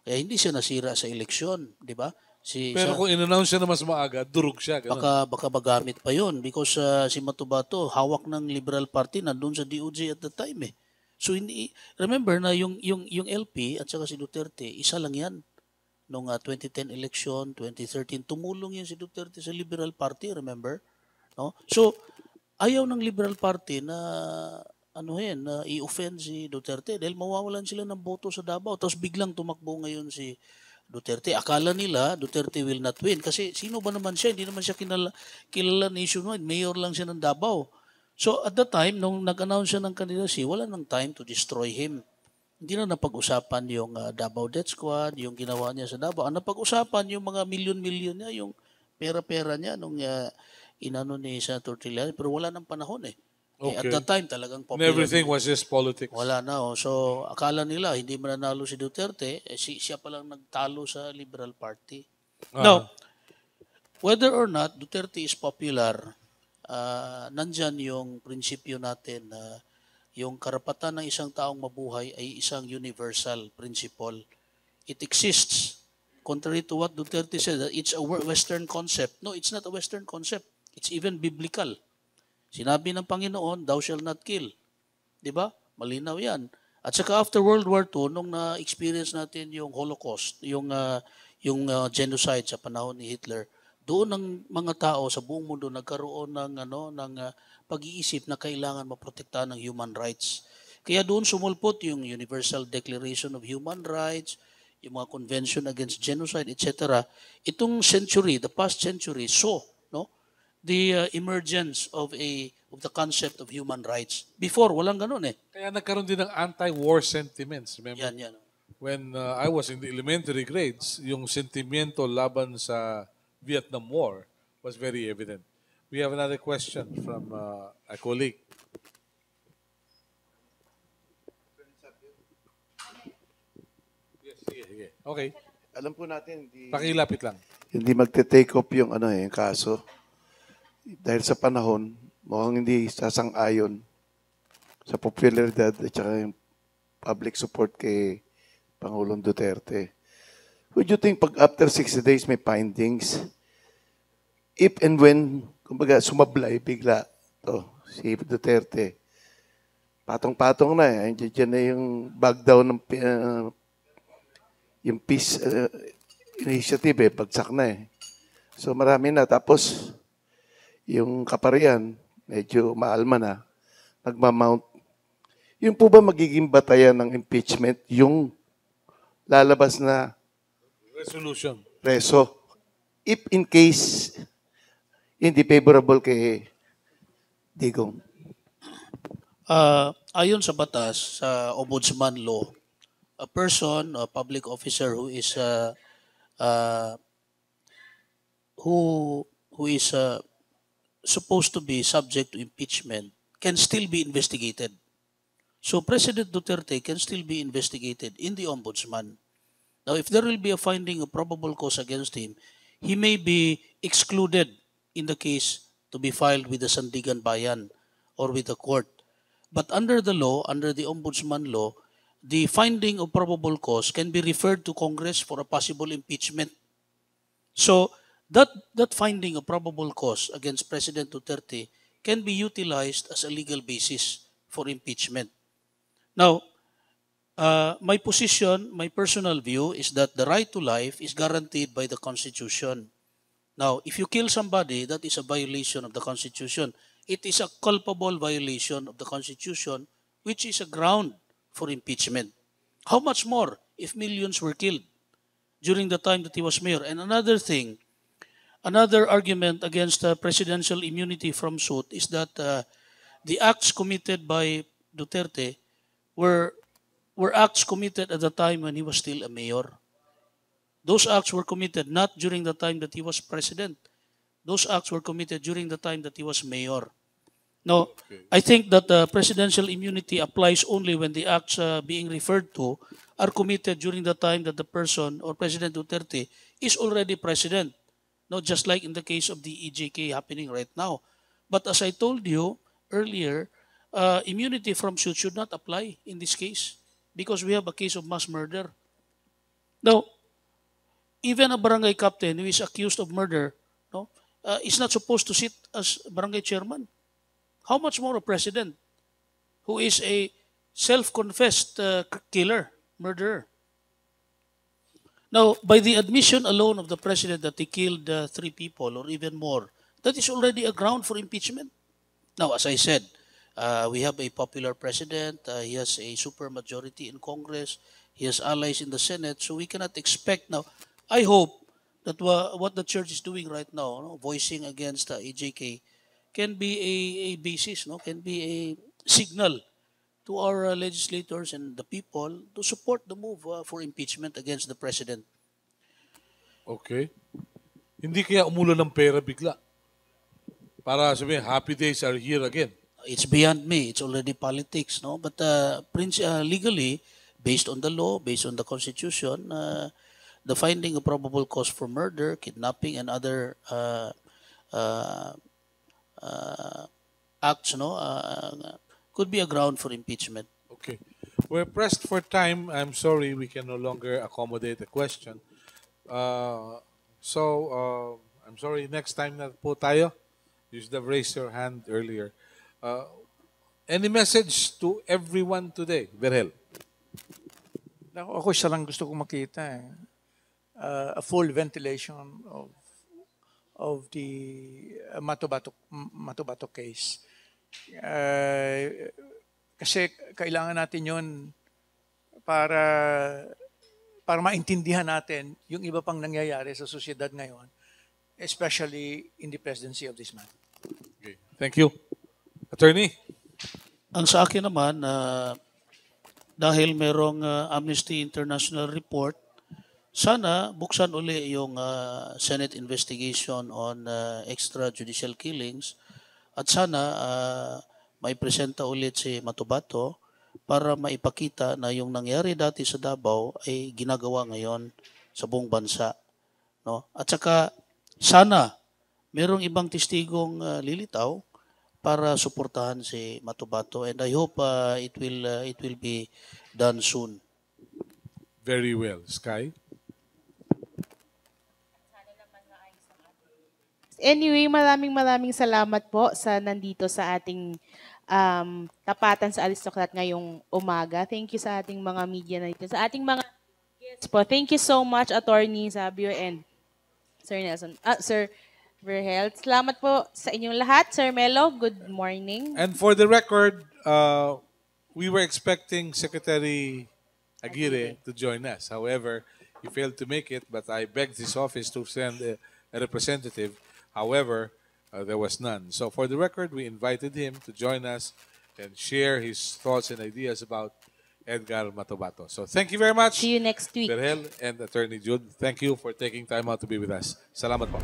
Kaya hindi siya nasira sa eleksyon, di ba? Pero kung in-announce siya na mas maaga, durog siya. Ganun. Baka magamit pa yon because si Matubato, hawak ng Liberal Party, nandun sa DOJ at the time eh. So remember na yung LP at saka si Duterte, isa lang yan. Noong 2010 election, 2013, tumulong yan si Duterte sa Liberal Party, remember? No? So, ayaw ng Liberal Party na na i-offend si Duterte dahil mawawalan sila ng boto sa Davao. Tapos biglang tumakbo ngayon si Duterte. Akala nila Duterte will not win kasi sino ba naman siya? Hindi naman siya kilala nationwide. Mayor lang siya ng Davao. So at the time, nung nag-announce siya ng candidacy, wala nang time to destroy him. Hindi na napag-usapan yung Davao Death Squad, yung ginawa niya sa Davao. Ang napag-usapan yung mga milyon-milyon niya, yung pera-pera niya nung inano ni Senator Trillanes. Pero wala nang panahon eh. Okay. At that time, talagang And everything was just politics. wala na. So, akala nila, hindi mananalo si Duterte, siya palang nagtalo sa Liberal Party. Now, whether or not Duterte is popular, nandyan yung prinsipyo natin na yung karapatan ng isang taong mabuhay ay isang universal principle. It exists. Contrary to what Duterte said, that it's a Western concept. No, it's not a Western concept. It's even biblical. Sinabi ng Panginoon, thou shall not kill. Diba? Malinaw yan. At saka after World War II, nung na-experience natin yung Holocaust, yung genocide sa panahon ni Hitler, doon ang mga tao sa buong mundo nagkaroon ng pag-iisip na kailangan maprotektahan ng human rights. Kaya doon sumulpot yung Universal Declaration of Human Rights, yung mga Convention Against Genocide, etc. Itong century, the past century, the emergence of the concept of human rights. Before, walang ganun eh. Kaya nagkaroon din ng anti-war sentiments. Remember? Yan. When I was in the elementary grades, yung sentimiento laban sa Vietnam War was very evident. We have another question from a colleague. Yes, sige, sige. Okay. Alam po natin, Pakilapit lang. hindi magte-take off yung yung kaso. Dahil sa panahon, mukhang hindi sasang-ayon sa popularidad at saka yung public support kay Pangulong Duterte. Would you think pag after 60 days may findings, if and when, kumbaga, sumablay bigla to si Duterte, patong-patong na eh. Diyan na yung bag down ng yung peace initiative eh, bagsak na eh. So marami na. Tapos, yung kaparian, medyo maalma na, nagmamount. Yung po ba magiging batayan ng impeachment, yung lalabas na Resolution. reso, if in case hindi favorable kay Digong? Ayon sa batas, sa ombudsman law, a person, a public officer who is supposed to be subject to impeachment can still be investigated. So President Duterte can still be investigated in the ombudsman. Now, if there will be a finding of probable cause against him, he may be excluded in the case to be filed with the Sandigan Bayan or with the court. But under the law, under the ombudsman law, the finding of probable cause can be referred to Congress for a possible impeachment. So that finding of probable cause against President Duterte can be utilized as a legal basis for impeachment. Now, my position, my personal view is that the right to life is guaranteed by the Constitution. Now, if you kill somebody, that is a violation of the Constitution. It is a culpable violation of the Constitution, which is a ground for impeachment. How much more if millions were killed during the time that he was mayor? And another thing, another argument against presidential immunity from suit is that the acts committed by Duterte were acts committed at the time when he was still a mayor. Those acts were committed not during the time that he was president. Those acts were committed during the time that he was mayor. Now, I think that presidential immunity applies only when the acts being referred to are committed during the time that the person or President Duterte is already president. Not just like in the case of the EJK happening right now. But as I told you earlier, immunity from suit should not apply in this case because we have a case of mass murder. Now, even a barangay captain who is accused of murder is not supposed to sit as barangay chairman. How much more a president who is a self-confessed killer, murderer? Now, by the admission alone of the president that he killed 3 people or even more, that is already a ground for impeachment. Now, as I said, we have a popular president. He has a supermajority in Congress. He has allies in the Senate. So we cannot expect now. I hope that what the church is doing right now, voicing against EJK, can be a basis, can be a signal to our legislators and the people to support the move for impeachment against the president. Okay. Hindi kaya umulo ng pera bigla? Para sabihin, happy days are here again. It's beyond me. It's already politics, no? But legally, based on the law, based on the Constitution, the finding of probable cause for murder, kidnapping, and other acts, could be a ground for impeachment. Okay. We're pressed for time. I'm sorry we can no longer accommodate the question. I'm sorry, next time na po tayo. You should have raised your hand earlier. Any message to everyone today, Berhel? Ako isa lang gusto kong makita. A full ventilation of the Matubato case. Kasi kailangan natin yun para maintindihan natin yung iba pang nangyayari sa sosyedad ngayon, especially in the presidency of this man. Okay. Thank you. Attorney? Ang sa akin naman, dahil merong Amnesty International report sana buksan uli yung Senate investigation on extrajudicial killings at sana may presenta ulit si Matubato para maipakita na yung nangyari dati sa Davao ay ginagawa ngayon sa buong bansa, no? At saka sana merong ibang testigong lilitaw para suportahan si Matubato, and I hope it will be done soon. Very well. Sky? Anyway, maraming salamat po sa nandito sa ating tapatan sa Aristocrat ngayong umaga. Thank you sa ating mga media na dito. Sa ating mga guests po. Thank you so much, Attorney Sabio and Sir Nelson. Sir Verhel. Salamat po sa inyong lahat. Sir Melo, good morning. And for the record, we were expecting Secretary Aguirre to join us. However, he failed to make it, but I begged his office to send a representative. However, there was none. So for the record, we invited him to join us and share his thoughts and ideas about Edgar Matubato. So thank you very much. See you next week. Verhel and Attorney Jude, thank you for taking time out to be with us. Salamat po.